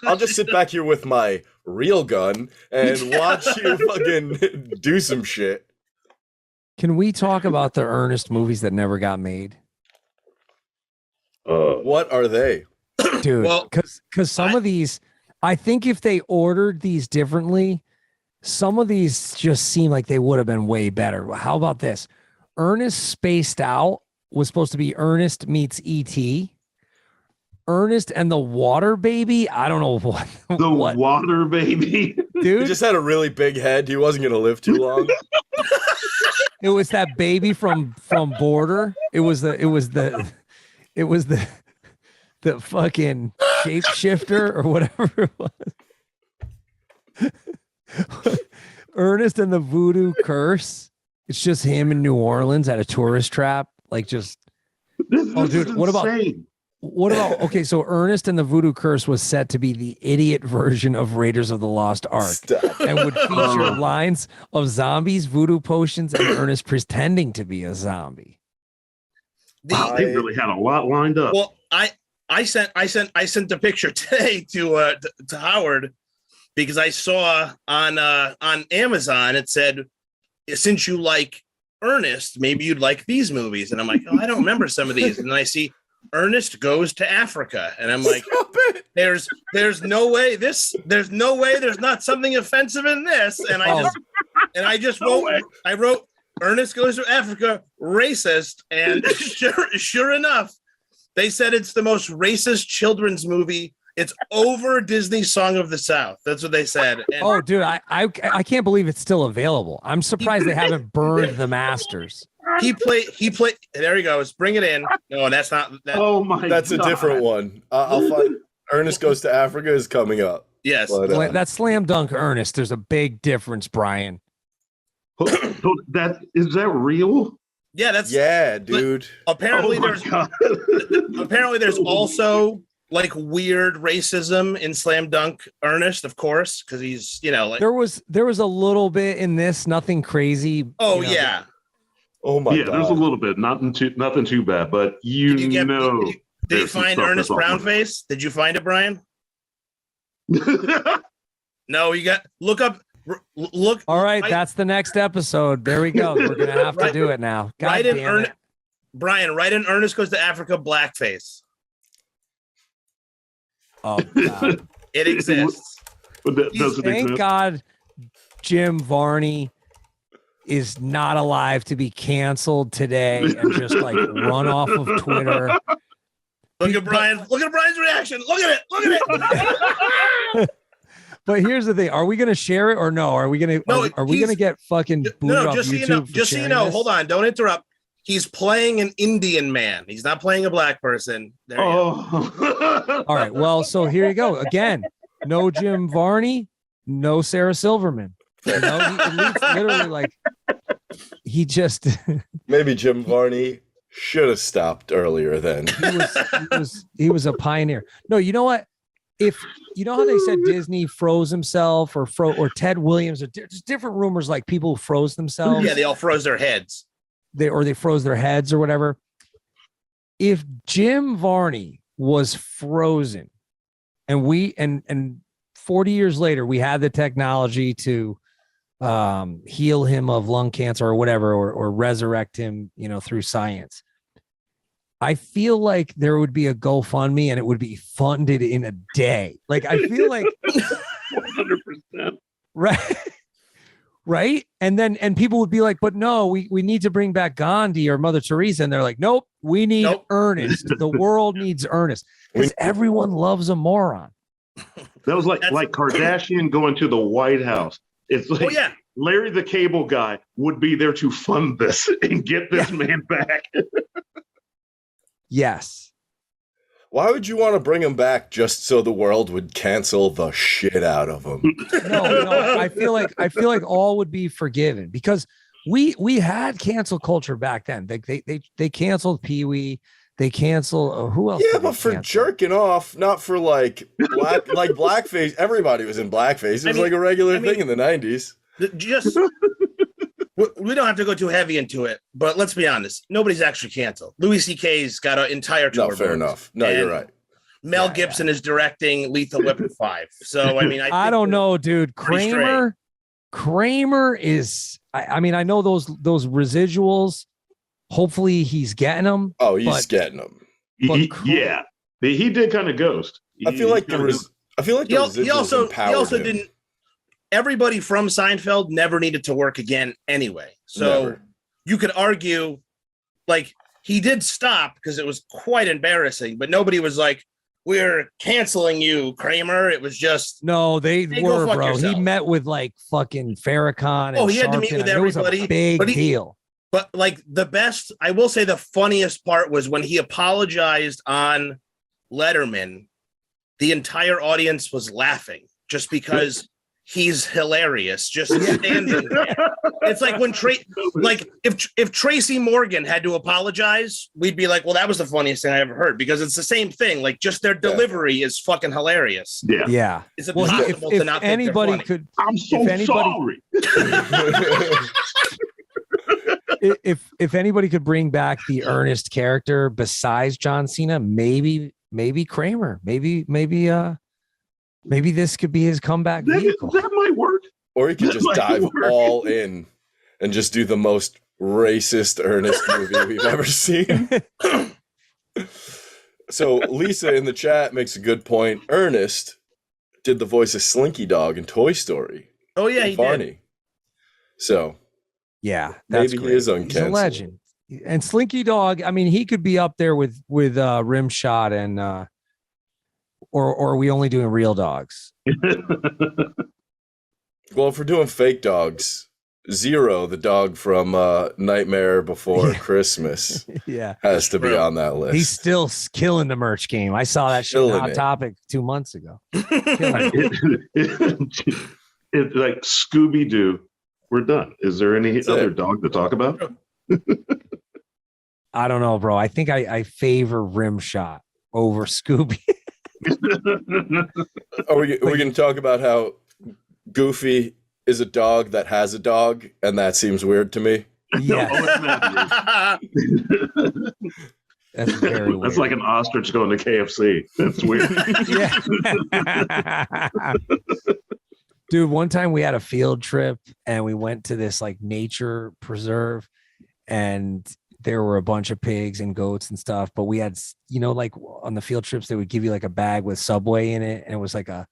I'll just sit back here with my real gun and watch you fucking do some shit. Can we talk about the Ernest movies that never got made? What are they? Dude, Well, because some of these, I think if they ordered these differently, some of these just seem like they would have been way better. How about this? Ernest Spaced Out was supposed to be Ernest meets E.T. Ernest and the Water Baby. I don't know what. What? Water Baby. Dude. He just had a really big head. He wasn't going to live too long. It was that baby from Border. It was the fucking shapeshifter or whatever it was. Ernest and the Voodoo Curse. It's just him in New Orleans at a tourist trap. Like just dude, what about okay, so Ernest and the Voodoo Curse was set to be the idiot version of Raiders of the Lost Ark. And would feature lines of zombies, voodoo potions, and Ernest pretending to be a zombie. They really had a lot lined up. Well, I sent the picture today to Howard because I saw on Amazon it said, since you like Ernest, maybe you'd like these movies. And I'm like, oh, I don't remember some of these. And then I see Ernest Goes to Africa, and I'm like, there's no way there's not something offensive in this. And I just wrote Ernest Goes to Africa, racist, and sure enough, they said it's the most racist children's movie. It's over Disney's Song of the South. That's what they said. And dude, I can't believe it's still available. I'm surprised they haven't burned the masters. He played. There he goes. Bring it in. No, that's not. Oh my! That's God. a different one. I'll find. Ernest Goes to Africa is coming up. Yes, But, That's Slam Dunk Ernest. There's a big difference, Brian. That is that real? Yeah, dude. Apparently, God. apparently there's also like weird racism in Slam Dunk Ernest, of course, because he's like there was a little bit in this, nothing crazy. Oh yeah. Oh my God. There's a little bit, nothing too bad, but Did you there's some find stuff Ernest that's off. Brownface? Did you find it, Brian? No, you got look up. Look. All right, that's the next episode. There we go. We're gonna have to do it now. God damn it. Brian, write in Ernest Goes to Africa blackface. Oh God. It exists. But that doesn't Thank exist. God Jim Varney is not alive to be canceled today and just like run off of Twitter. Look at Brian. Look at Brian's reaction. Look at it. But here's the thing: are we going to share it or no? Are we going to? No, are we going to get fucking booted off just so YouTube? you know. for Just so you sharing know. this? Hold on. Don't interrupt. He's playing an Indian man. He's not playing a black person. There you go. All right. Well, so here you go. Again, no Jim Varney, no Sarah Silverman. You know, it's literally like he just Maybe Jim Varney should have stopped earlier then. he was a pioneer. No, you know what? If you know how they said Disney froze himself or Ted Williams, or just different rumors like people who froze themselves. Yeah, they all froze their heads. They froze their heads or whatever. If Jim Varney was frozen and 40 years later, we had the technology to heal him of lung cancer or whatever, or resurrect him, through science. I feel like there would be a GoFundMe and it would be funded in a day. Like, I feel like 100%. right. Right. And people would be like, but no, we need to bring back Gandhi or Mother Teresa. And they're like, nope, we need Ernest. The world needs Ernest because everyone loves a moron. That was like Kardashian going to the White House. It's like Larry the Cable Guy would be there to fund this and get this man back. Yes. Why would you want to bring him back just so the world would cancel the shit out of him? No. I feel like all would be forgiven because we had cancel culture back then. They canceled Pee Wee. They cancel who else? Yeah, but for jerking off, not for like blackface. Everybody was in blackface. It was like a regular thing in the 90s. Just we don't have to go too heavy into it, but let's be honest. Nobody's actually canceled. Louis C.K.'s got an entire tour. No, fair enough. No, you're right. Mel Gibson is directing Lethal Weapon 5. So I mean, I don't know, dude. Kramer is. I mean, I know those residuals. Hopefully, he's getting them. Oh, he's getting them. Yeah, he did kind of ghost. I feel like he also didn't. Everybody from Seinfeld never needed to work again anyway. So you could argue, like, he did stop because it was quite embarrassing, but nobody was like, we're canceling you, Kramer. It was just they were, bro. Yourself. He met with like fucking Farrakhan. He had to meet with everybody. It was a big deal. But like I will say the funniest part was when he apologized on Letterman, the entire audience was laughing just because he's hilarious. Just standing there. It's like when if Tracy Morgan had to apologize, we'd be like, well, that was the funniest thing I ever heard because it's the same thing. Like just their delivery is fucking hilarious. Yeah. Is it possible to not think anybody they're funny? could? I'm so sorry. If anybody could bring back the Ernest character besides John Cena, maybe Kramer, maybe this could be his comeback vehicle. That might work. Or he could just dive all in and just do the most racist Ernest movie we've ever seen. So Lisa in the chat makes a good point. Ernest did the voice of Slinky Dog in Toy Story. Oh yeah, he Varney. did. So yeah, that's maybe great. he is uncanceled. He's a legend. And Slinky Dog, I mean, he could be up there with Rimshot and or are we only doing real dogs? Well, if we're doing fake dogs, Zero, the dog from Nightmare Before Christmas, has to be on that list. He's still killing the merch game. I saw that shit on Hot Topic 2 months ago. It's like Scooby Doo. We're done. Is there any other dog to talk about? I don't know, bro. I think I favor Rimshot over Scooby. Are we going to talk about how Goofy is a dog that has a dog, and that seems weird to me? Yeah. That's very weird. That's like an ostrich going to KFC. That's weird. Yeah. Dude, one time we had a field trip and we went to this like nature preserve and there were a bunch of pigs and goats and stuff, but we had, like on the field trips, they would give you like a bag with Subway in it. And it was like a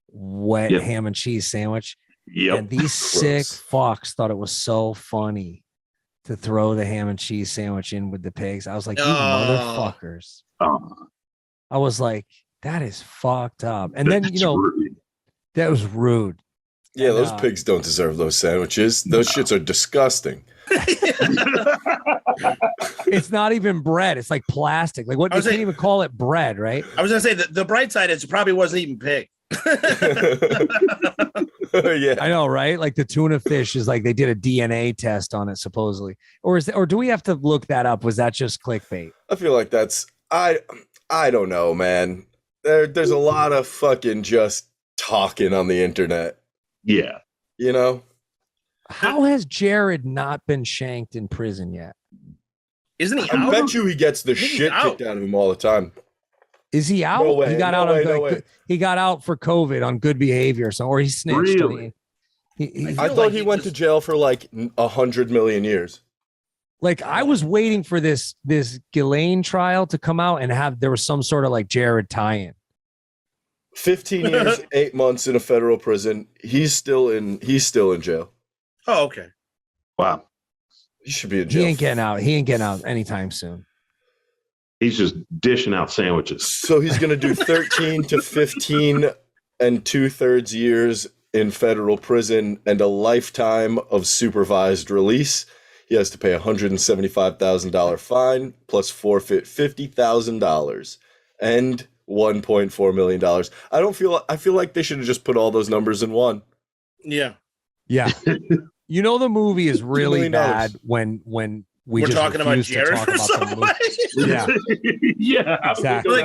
wet ham and cheese sandwich. Yep. And these sick fucks thought it was so funny to throw the ham and cheese sandwich in with the pigs. I was like, you motherfuckers. I was like, that is fucked up. And then, rude. That was rude. Yeah, those pigs don't deserve those sandwiches. Those shits are disgusting. It's not even bread. It's like plastic. Like what? You can't even call it bread, right? I was gonna say the bright side is it probably wasn't even pig. Yeah, I know, right? Like the tuna fish is like they did a DNA test on it supposedly, or do we have to look that up? Was that just clickbait? I feel like that's I don't know, man. There's a lot of fucking just talking on the internet. Yeah, How has Jared not been shanked in prison yet? Isn't he? I bet you he gets the shit kicked out of him all the time. Is he out? No way, He got no out way, on no way. he got out for COVID on good behavior, or he snitched. Really? I thought he went to jail for like 100 million years. Like I was waiting for this Ghislaine trial to come out and there was some sort of like Jared tie-in. 15 years, 8 months in a federal prison. He's still in jail. Oh, okay. Wow. He should be in jail. He ain't getting out anytime soon. He's just dishing out sandwiches. So he's going to do 13 to 15 and 2/3 years in federal prison and a lifetime of supervised release. He has to pay $175,000 fine plus forfeit $50,000 and $1.4 million. I feel like they should have just put all those numbers in one. Yeah. Yeah. You know, the movie is really bad when we're just talking about Jared for some way. Yeah. Yeah. Exactly.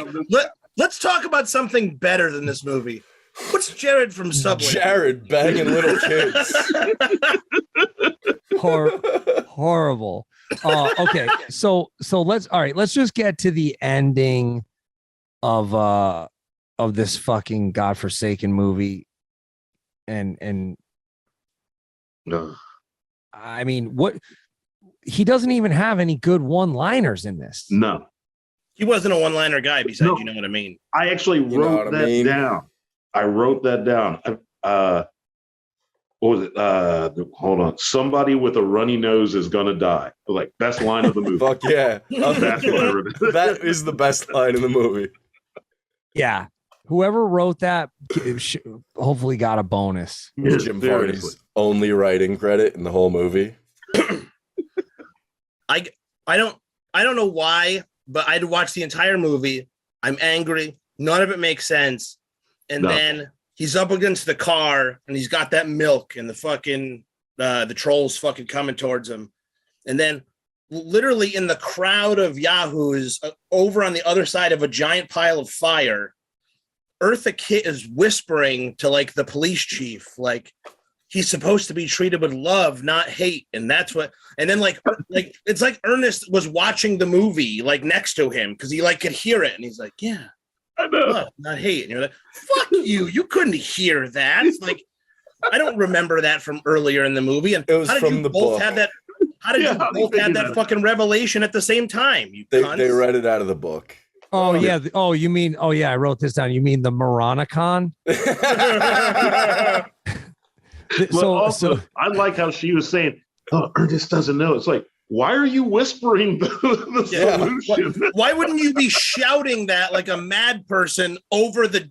Let's talk about something better than this movie. What's Jared from Subway? Jared banging little kids. Horrible. Okay. So let's just get to the ending of this fucking godforsaken movie. And No. I mean, he doesn't even have any good one-liners in this. No. He wasn't a one-liner guy, besides, No. you know what I mean. I actually wrote that down. I wrote that down. What was it? Hold on. Somebody with a runny nose is gonna die. Like, best line of the movie. Fuck yeah. That's what I wrote. That is the best line in the movie. Yeah. Whoever wrote that hopefully got a bonus. Jim Varney's only writing credit in the whole movie. I don't know why, but I'd watch the entire movie. I'm angry. None of it makes sense. And then he's up against the car and he's got that milk and the fucking the trolls fucking coming towards him. And then literally in the crowd of yahoos over on the other side of a giant pile of fire, Eartha Kitt is whispering to like the police chief, like, he's supposed to be treated with love, not hate. And that's what, and then like it's like Ernest was watching the movie like next to him because he like could hear it. And he's like, yeah, I know. love, not hate. And you're like, fuck you. You couldn't hear that. It's like, I don't remember that from earlier in the movie. And it was how did from you the both book. have that? How did you both have that fucking revelation at the same time? You They cunts? read it out of the book. Oh yeah. Oh, you mean? Oh yeah. I wrote this down. You mean the Moronicon? So I like how she was saying, "Oh, Ernest doesn't know." It's like, why are you whispering the solution? Why wouldn't you be shouting that like a mad person over the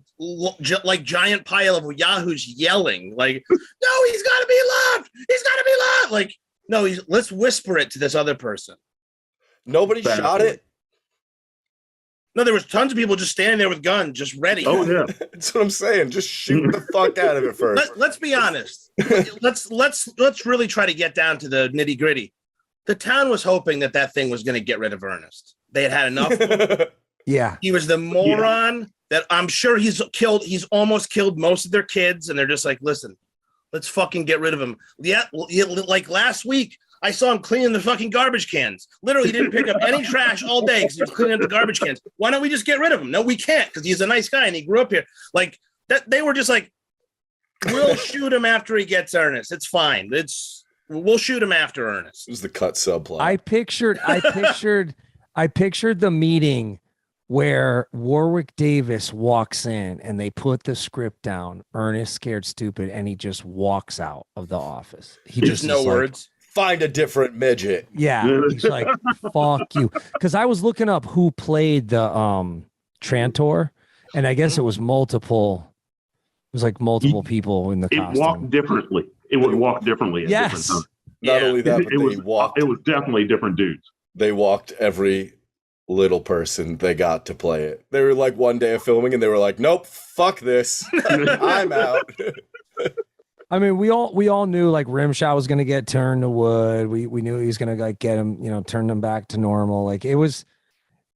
like giant pile of yahoos yelling like, "No, he's got to be loved. He's got to be loved." Like, no, let's whisper it to this other person. Nobody shot it. No, there was tons of people just standing there with guns, just ready. Oh yeah, That's what I'm saying. Just shoot the fuck out of it first. Let's be honest. let's really try to get down to the nitty gritty. The town was hoping that thing was going to get rid of Ernest. They had enough. Yeah. He was the moron that I'm sure he's almost killed most of their kids. And they're just like, listen, let's fucking get rid of him. Yeah. Like last week, I saw him cleaning the fucking garbage cans. Literally, he didn't pick up any trash all day because he was cleaning up the garbage cans. Why don't we just get rid of him? No, we can't because he's a nice guy and he grew up here. Like that, they were just like, we'll shoot him after he gets Ernest. It's fine. We'll shoot him after Ernest. It was the cut subplot. I pictured the meeting where Warwick Davis walks in and they put the script down, Ernest Scared Stupid, and he just walks out of the office. He There's just no words. Find a different midget. Yeah, he's like, fuck you. Because I was looking up who played the Trantor, and I guess it was multiple. It was like multiple people in the costume. it walked differently. It would walk differently at different times. Not only that, but It was definitely different dudes. they walked every little person they got to play it. They were like one day of filming and they were like, nope, fuck this. I'm out. I mean, we all knew like Rimshot was gonna get turned to wood. We knew he was gonna like get him, turn them back to normal. Like there was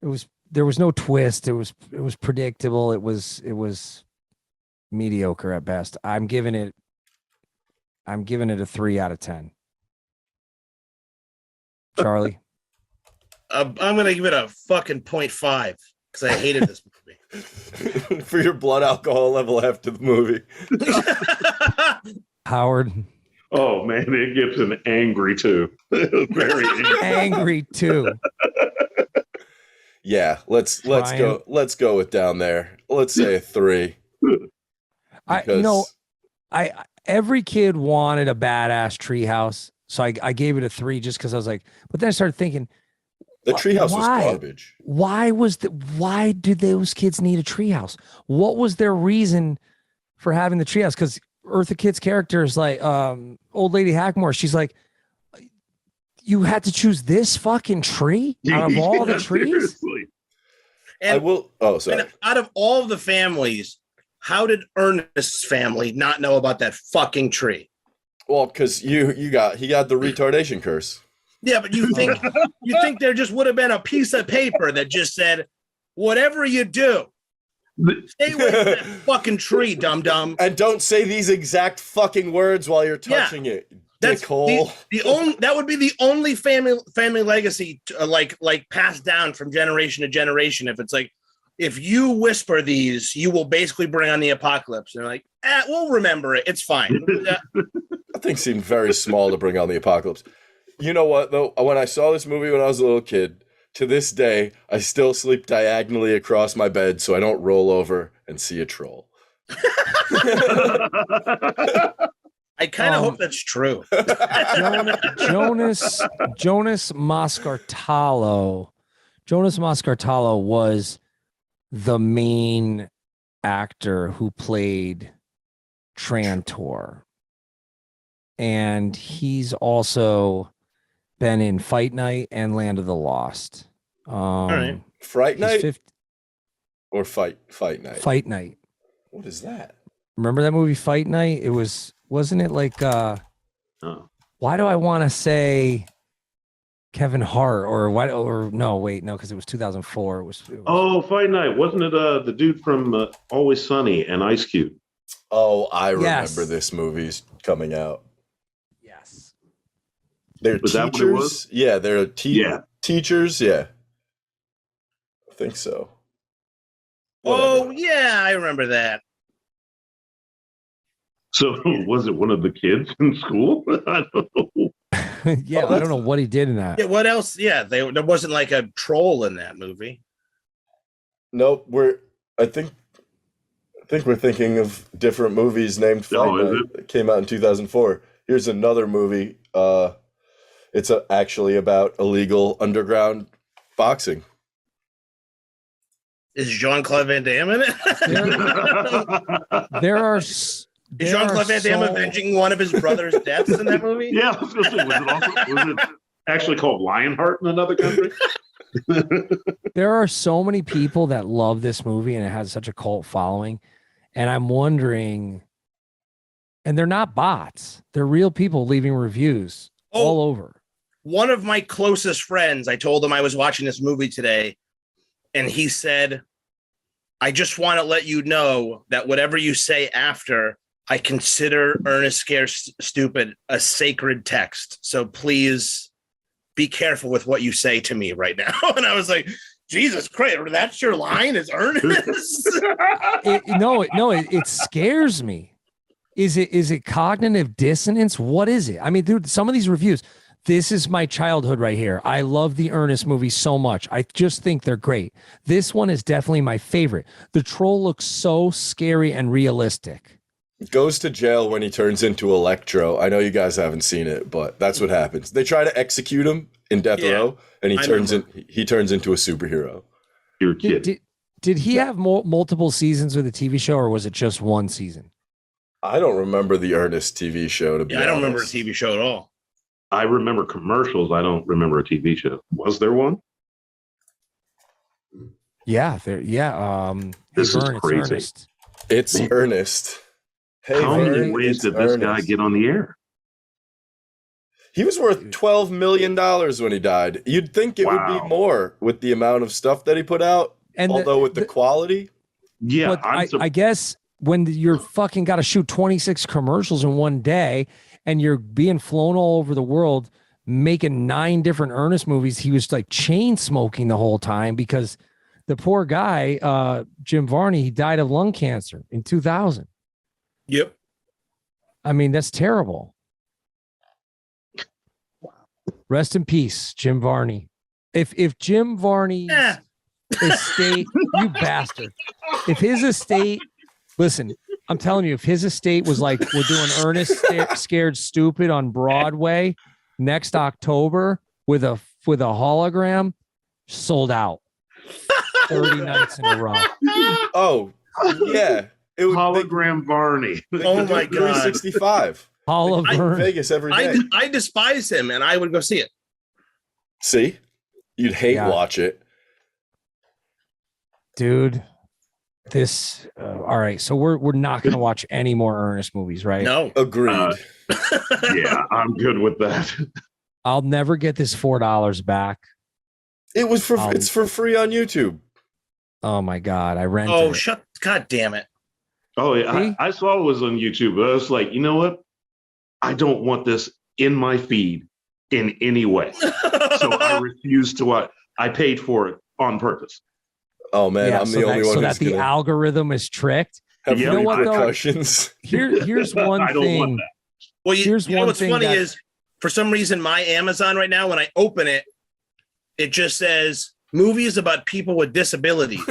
no twist. It was predictable. It was mediocre at best. I'm giving it a 3 out of 10. Charlie. I'm gonna give it a fucking 0.5. because I hated this movie. For your blood alcohol level after the movie. Howard. Oh man, it gets an angry too. Very angry too. Yeah, let's go with down there. Let's say a 3. Every kid wanted a badass treehouse, so I gave it a 3 just because I was like. But then I started thinking, the treehouse was garbage. Why did those kids need a treehouse? What was their reason for having the treehouse? Because Eartha Kitt's character is like old lady Hackmore. She's like, you had to choose this fucking tree out of all the trees. And, I will. Oh, sorry. And out of all of the families, how did Ernest's family not know about that fucking tree? Well, because he got the retardation curse. Yeah, but you think there just would have been a piece of paper that just said, whatever you do, stay away from that fucking tree, dum-dum. And don't say these exact fucking words while you're touching it. That's the only, that would be the only family legacy like passed down from generation to generation. If it's like, if you whisper these, you will basically bring on the apocalypse. And they're like, we'll remember it. It's fine. That thing seemed very small to bring on the apocalypse. You know what, though? When I saw this movie when I was a little kid, to this day, I still sleep diagonally across my bed so I don't roll over and see a troll. I kind of hope that's true. Jonas Moscartallo. Jonas Moscartallo was the main actor who played Trantor. And he's also been in Fight Night and Land of the Lost. All right. Fright Night? Or Fight Night? Fight Night. What is that? Remember that movie Fight Night? It wasn't it like why do I want to say Kevin Hart because it was 2004. It was Fight Night. Wasn't it the dude from Always Sunny and Ice Cube? Oh, I remember this movie's coming out. Yes. They're teachers. That what it was? Yeah, they're teachers. Yeah. I think so. Oh, yeah, I remember that. So was it one of the kids in school? I don't know. Yeah, I don't know what he did in that. Yeah, what else? Yeah, there wasn't like a troll in that movie. Nope, I think we're thinking of different movies named Fight Night. It came out in 2004. Here's another movie. It's actually about illegal underground boxing. Is Jean-Claude Van Damme in it? Is Jean-Claude Van Damme avenging one of his brother's deaths in that movie? Yeah, I was going to say, was it actually called Lionheart in another country? There are so many people that love this movie and it has such a cult following. And I'm wondering, and they're not bots. They're real people leaving reviews all over. One of my closest friends, I told him I was watching this movie today, and he said, I just want to let you know that whatever you say after, I consider Ernest Scared Stupid a sacred text. So please be careful with what you say to me right now. And I was like, Jesus Christ, that's your line is Ernest? It scares me. Is it cognitive dissonance? What is it? I mean, dude, some of these reviews, this is my childhood right here. I love the Ernest movies so much. I just think they're great. This one is definitely my favorite. The troll looks so scary and realistic. Goes to jail when he turns into Electro. I know you guys haven't seen it, but that's what happens. They try to execute him in death row, and he turns into a superhero. You're kidding. Did he have multiple seasons with the TV show, or was it just one season? I don't remember the Ernest TV show, to be honest. I don't remember a TV show at all. I remember commercials. I don't remember a TV show. Was there one? Yeah, this is crazy. It's Ernest. Hey, how many ways did this guy get on the air? He was worth $12 million when he died. You'd think it would be more with the amount of stuff that he put out, with the quality. Yeah, but I guess when you're fucking got to shoot 26 commercials in one day and you're being flown all over the world, making 9 different Ernest movies, he was like chain smoking the whole time because the poor guy, Jim Varney, he died of lung cancer in 2000. Yep. I mean, that's terrible. Rest in peace, Jim Varney. If Jim Varney's estate, you bastard. If his estate, listen, I'm telling you, if his estate was like, we're doing Ernest Scared Stupid on Broadway next October with a hologram, sold out 30 nights in a row. Oh, yeah. It would Hologram Varney. Oh my God. 365. Oliver. Vegas every day. I despise him, and I would go see it. See? You'd hate watch it. Dude, this all right. So we're not gonna watch any more Ernest movies, right? No. Agreed. Yeah, I'm good with that. I'll never get this $4 back. It's for free on YouTube. Oh my God. I rented it. God damn it. Oh, yeah. See? I saw it was on YouTube, but I was like, you know what? I don't want this in my feed in any way. So I refused to watch. I paid for it on purpose. Oh man, I'm the only one so who's that the algorithm is tricked. have you know what, though? repercussions. Here's one I don't want thing. that. Well, Here's you know one what's thing funny that- is, for some reason, my Amazon right now, when I open it, it just says movies about people with disabilities.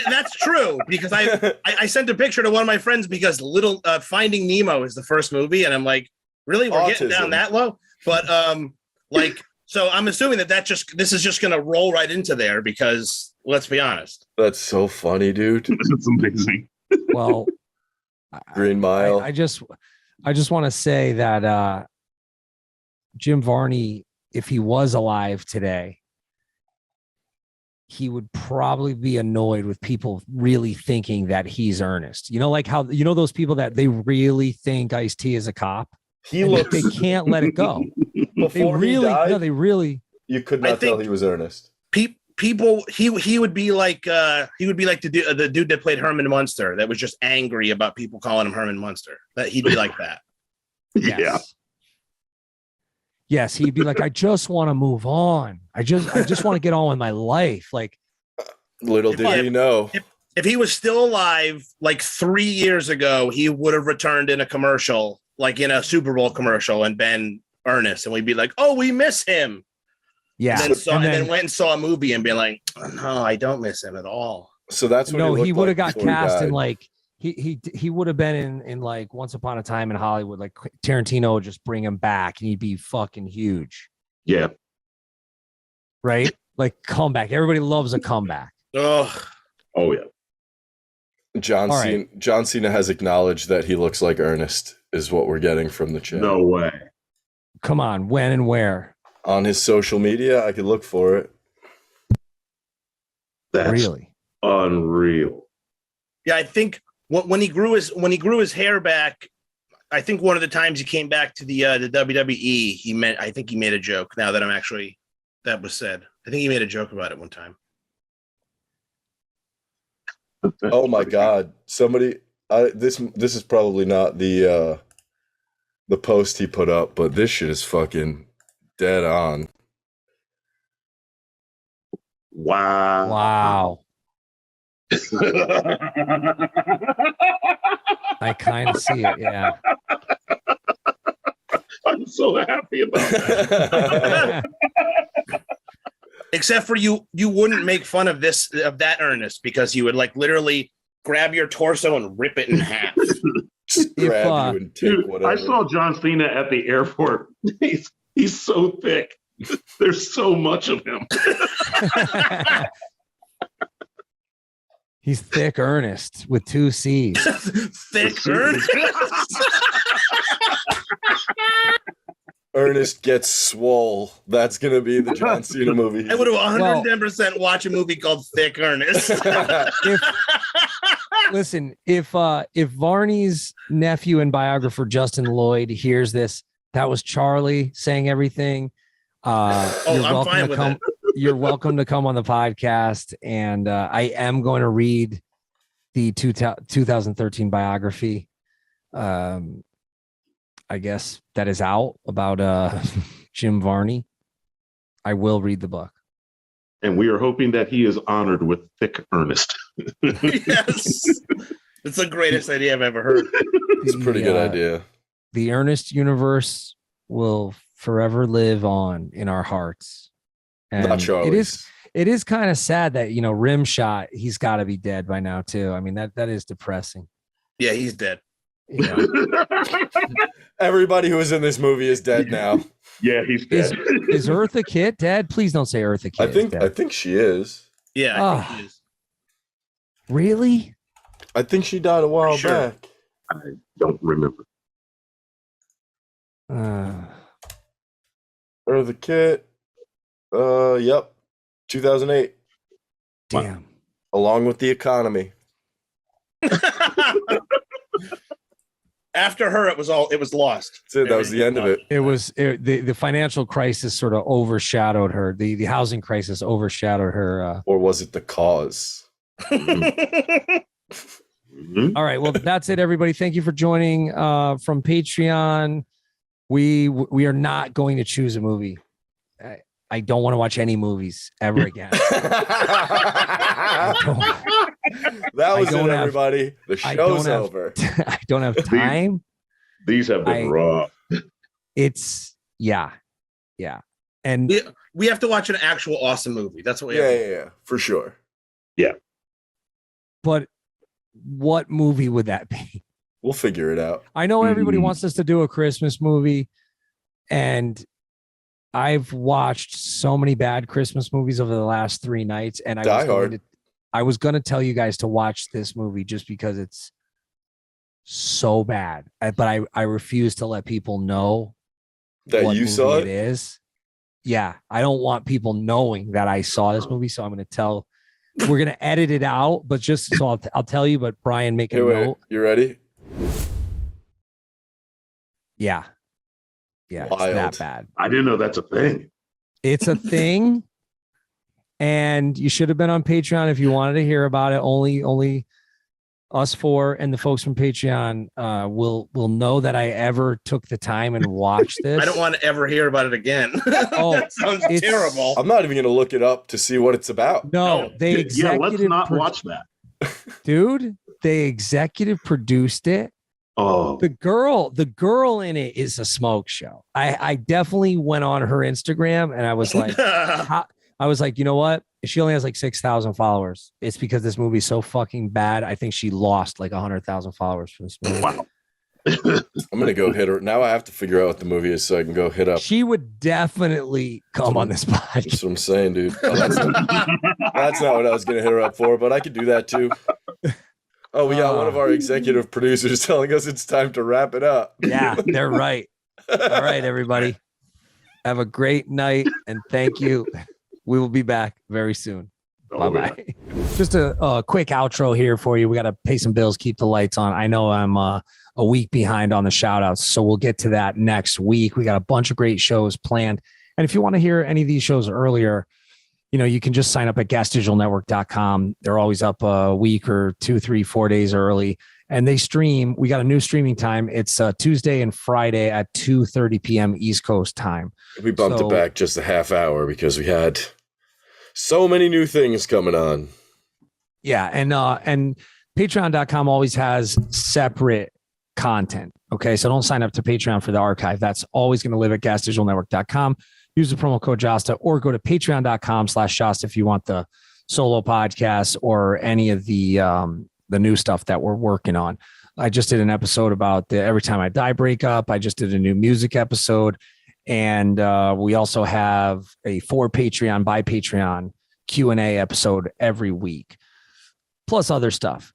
That's true, because I sent a picture to one of my friends because Finding Nemo is the first movie, and I'm like, really, we're getting down that low? But so I'm assuming this is just going to roll right into there, because let's be honest. That's so funny, dude. It's amazing. Well, Green Mile. I just want to say that Jim Varney, if he was alive today, he would probably be annoyed with people really thinking that he's Ernest. You know, like how, you know, those people that they really think Ice-T is a cop. He looks. They can't let it go. Before he died, no, they really. You could not tell he was Ernest. People, he would be like the dude that played Herman Munster, that was just angry about people calling him Herman Munster. That he'd be like that. Yes. Yeah. Yes, he'd be like, I just want to move on. I just want to get on with my life. Like, Little did he know. If he was still alive like 3 years ago, he would have returned in a commercial, like in a Super Bowl commercial, and been Ernest, and we'd be like, "Oh, we miss him." yeah, And then went and saw a movie and be like, "No, I don't miss him at all." So that's what he would have like got before he cast in died. like he would have been in like Once Upon a Time in Hollywood. Like Tarantino would just bring him back, and he'd be fucking huge, Yeah. right? Like comeback. Everybody loves a comeback. Oh, Oh, yeah. John All Cena. right. John Cena has acknowledged that he looks like Ernest, is what we're getting from the chat. No way. Come on, when and where? On his social media, I could look for it. That's Really? unreal. yeah. I think when he grew his hair back, I think one of the times he came back to the WWE, I think he made a joke. Now that that was said, I think he made a joke about it one time. Oh my God! Somebody, this is probably not the post he put up, but this shit is fucking dead on. Wow. Wow. I kind of see it. Yeah. I'm so happy about that. Except for you wouldn't make fun of that Ernest, because you would like literally grab your torso and rip it in half. Just grab you and take Dude, whatever. I saw John Cena at the airport. He's so thick. There's so much of him. He's thick Ernest with 2 C's. Thick Ernest. Ernest gets swole. That's gonna be the John Cena movie. I would have 110% watch a movie called Thick Ernest. If Varney's nephew and biographer Justin Lloyd hears this, that was Charlie saying everything. I'm fine with it. You're welcome to come on the podcast, and I am going to read the 2013 biography. I guess that is out about Jim Varney. I will read the book. And we are hoping that he is honored with thick Ernest. Yes. It's the greatest idea I've ever heard. It's a pretty good idea. The Ernest universe will forever live on in our hearts. And Not Charlie's. it is kind of sad that, Rimshot, he's got to be dead by now too. I mean, that is depressing. Yeah, he's dead. Yeah. Everybody who was in this movie is dead now. Yeah, he's dead. Is Eartha Kitt dead? Please don't say Eartha Kitt. I think she is. Yeah, I think he is. Really? I think she died a while Sure. back. I don't remember. Or the kid. Yep. 2008. Damn. Along with the economy. After her, it was lost. That's it. That was the end of it. It was the financial crisis sort of overshadowed her. The housing crisis overshadowed her. Or was it the cause? Mhm. All right. Well, that's it, everybody. Thank you for joining from Patreon. We are not going to choose a movie. I don't want to watch any movies ever again. That was it, everybody. The show's over. I don't have time. These have been raw. It's yeah. And We have to watch an actual awesome movie. That's what we have. Yeah, for sure. but what movie would that be? We'll figure it out. I know everybody wants us to do a Christmas movie, and I've watched so many bad Christmas movies over the last 3 nights, and I was going to tell you guys to watch this movie just because it's so bad. But I refuse to let people know that what you saw it is. Yeah, I don't want people knowing that I saw this movie, so I'm going to tell. We're going to edit it out, but just so I'll tell you. But Brian, make a note. You ready? Yeah, it's Wild. that bad. I didn't know that's a thing. It's a thing, and you should have been on Patreon if you wanted to hear about it. Only us four and the folks from Patreon will know that I ever took the time and watched this. I don't want to ever hear about it again. Oh, that sounds terrible. I'm not even going to look it up to see what it's about. No, they executive. Yeah, let's not watch that. Dude, they executive produced it. Oh, The girl in it is a smoke show. I definitely went on her Instagram and I was like, you know what? She only has like 6,000 followers. It's because this movie's so fucking bad. I think she lost like 100,000 followers for this movie. wow. I'm going to go hit her. Now I have to figure out what the movie is so I can go hit up. She would definitely come on this podcast. That's what I'm saying, dude. Oh, that's not what I was going to hit her up for, but I could do that too. Oh, we got one of our executive producers telling us it's time to wrap it up. Yeah, they're right. All right, everybody. Have a great night and thank you. We will be back very soon. Bye-bye. Just a quick outro here for you. We got to pay some bills, keep the lights on. I know I'm a week behind on the shout outs, so we'll get to that next week. We got a bunch of great shows planned. And if you want to hear any of these shows earlier, you can just sign up at gasdigitalnetwork.com. They're always up a week or 2, 3, 4 days early. And they stream. We got a new streaming time. It's Tuesday and Friday at 2:30 p.m. East Coast time. We bumped it back just a half hour because we had so many new things coming on. Yeah. And patreon.com always has separate content. Okay. So don't sign up to Patreon for the archive. That's always going to live at gasdigitalnetwork.com. Use the promo code Jasta or go to patreon.com/Jasta if you want the solo podcast or any of the new stuff that we're working on. I just did an episode about the Every Time I Die breakup. I just did a new music episode. And we also have a for Patreon by Patreon Q&A episode every week, plus other stuff.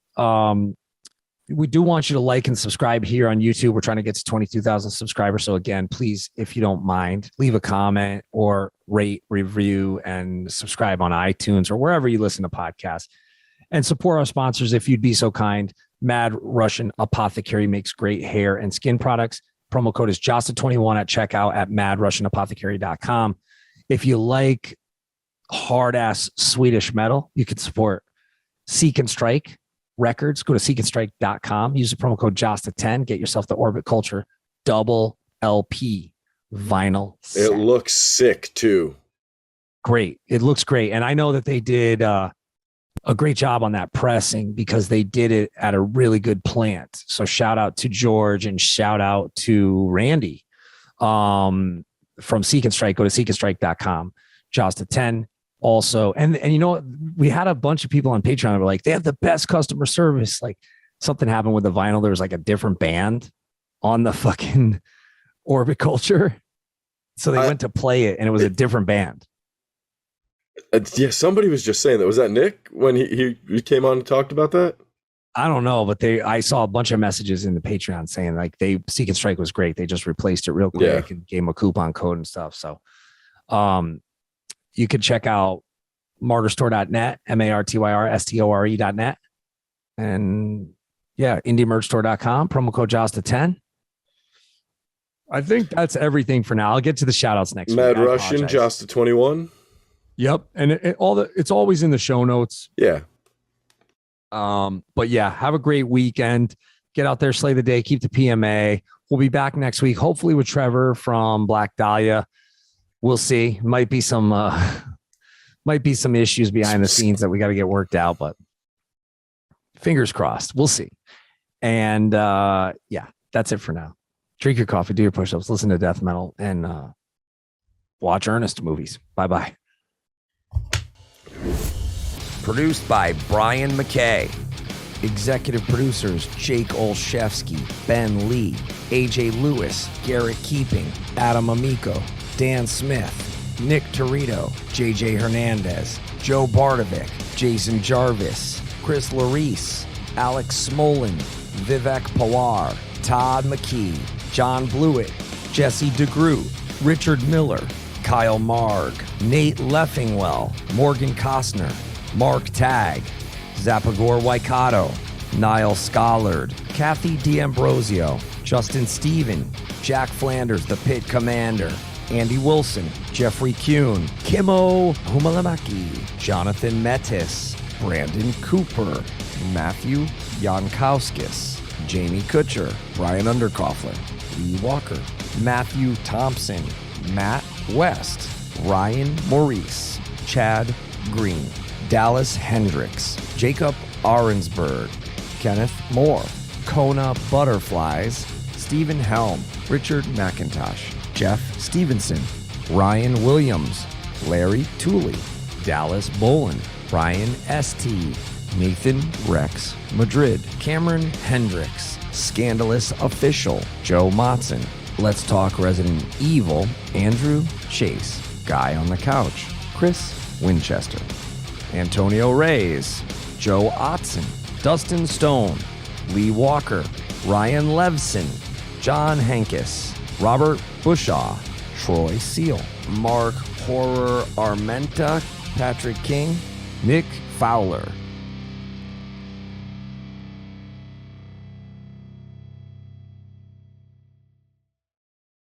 We do want you to like and subscribe here on YouTube. We're trying to get to 22,000 subscribers. So again, please, if you don't mind, leave a comment or rate, review, and subscribe on iTunes or wherever you listen to podcasts. And support our sponsors if you'd be so kind. Mad Russian Apothecary makes great hair and skin products. Promo code is JASTA21 at checkout at madrussianapothecary.com. If you like hard-ass Swedish metal, you can support Seek and Strike Records. Go to seekandstrike.com. Use the promo code JASTA10. Get yourself the Orbit Culture double LP vinyl set. It looks sick too. great. It looks great. And I know that they did a great job on that pressing because they did it at a really good plant. So shout out to George and shout out to Randy from Seek and Strike. Go to seekandstrike.com. Jasta 10 also. And you know, we had a bunch of people on Patreon that were like, they have the best customer service. Like something happened with the vinyl. There was like a different band on the fucking Orbit Culture. So they went to play it and it was a different band. Yeah, somebody was just saying that. Was that Nick when he came on and talked about that? I don't know, but I saw a bunch of messages in the Patreon saying like Seek and Strike was great. They just replaced it real quick and gave them a coupon code and stuff. So you could check out martyrstore.net, martyrstore.net. And yeah, indiemerchstore.com, promo code Jasta 10. I think that's everything for now. I'll get to the shout outs next week. Mad Russian, Jasta 21. Yep. And it's always in the show notes. Yeah. But yeah, have a great weekend. Get out there, slay the day, keep the PMA. We'll be back next week, hopefully with Trevor from Black Dahlia. We'll see. Might be some issues behind the scenes that we got to get worked out, but fingers crossed. We'll see. And yeah, that's it for now. Drink your coffee, do your push-ups, listen to death metal, and watch Ernest movies. Bye-bye. Produced by Brian Mackay. Executive producers Jake Olszewski, Ben Lee, AJ Lewis, Garrett Keeping, Adam Amico, Dan Smith, Nick Torito, JJ Hernandez, Joe Bardovic, Jason Jarvis, Chris Larice, Alex Smolin, Vivek Pawar, Todd McKee, John Blewett, Jesse DeGroot, Richard Miller, Kyle Marg, Nate Leffingwell, Morgan Costner, Mark Tagg, Zapagor Waikato, Niall Scollard, Kathy D'Ambrosio, Justin Stephen, Jack Flanders, the Pit Commander, Andy Wilson, Jeffrey Kuhn, Kimo Humalamaki, Jonathan Metis, Brandon Cooper, Matthew Jankowskis, Jamie Kutcher, Brian Underkoffler, Lee Walker, Matthew Thompson, Matt West, Ryan Maurice, Chad Green, Dallas Hendricks, Jacob Arensberg, Kenneth Moore, Kona Butterflies, Stephen Helm, Richard McIntosh, Jeff Stevenson, Ryan Williams, Larry Tooley, Dallas Bolin, Brian St., Nathan Rex Madrid, Cameron Hendricks, Scandalous Official, Joe Motson, Let's Talk Resident Evil, Andrew Chase, Guy on the Couch, Chris Winchester, Antonio Reyes, Joe Otson, Dustin Stone, Lee Walker, Ryan Levson, John Hankus, Robert Bushaw, Troy Seal, Mark Horror Armenta, Patrick King, Nick Fowler,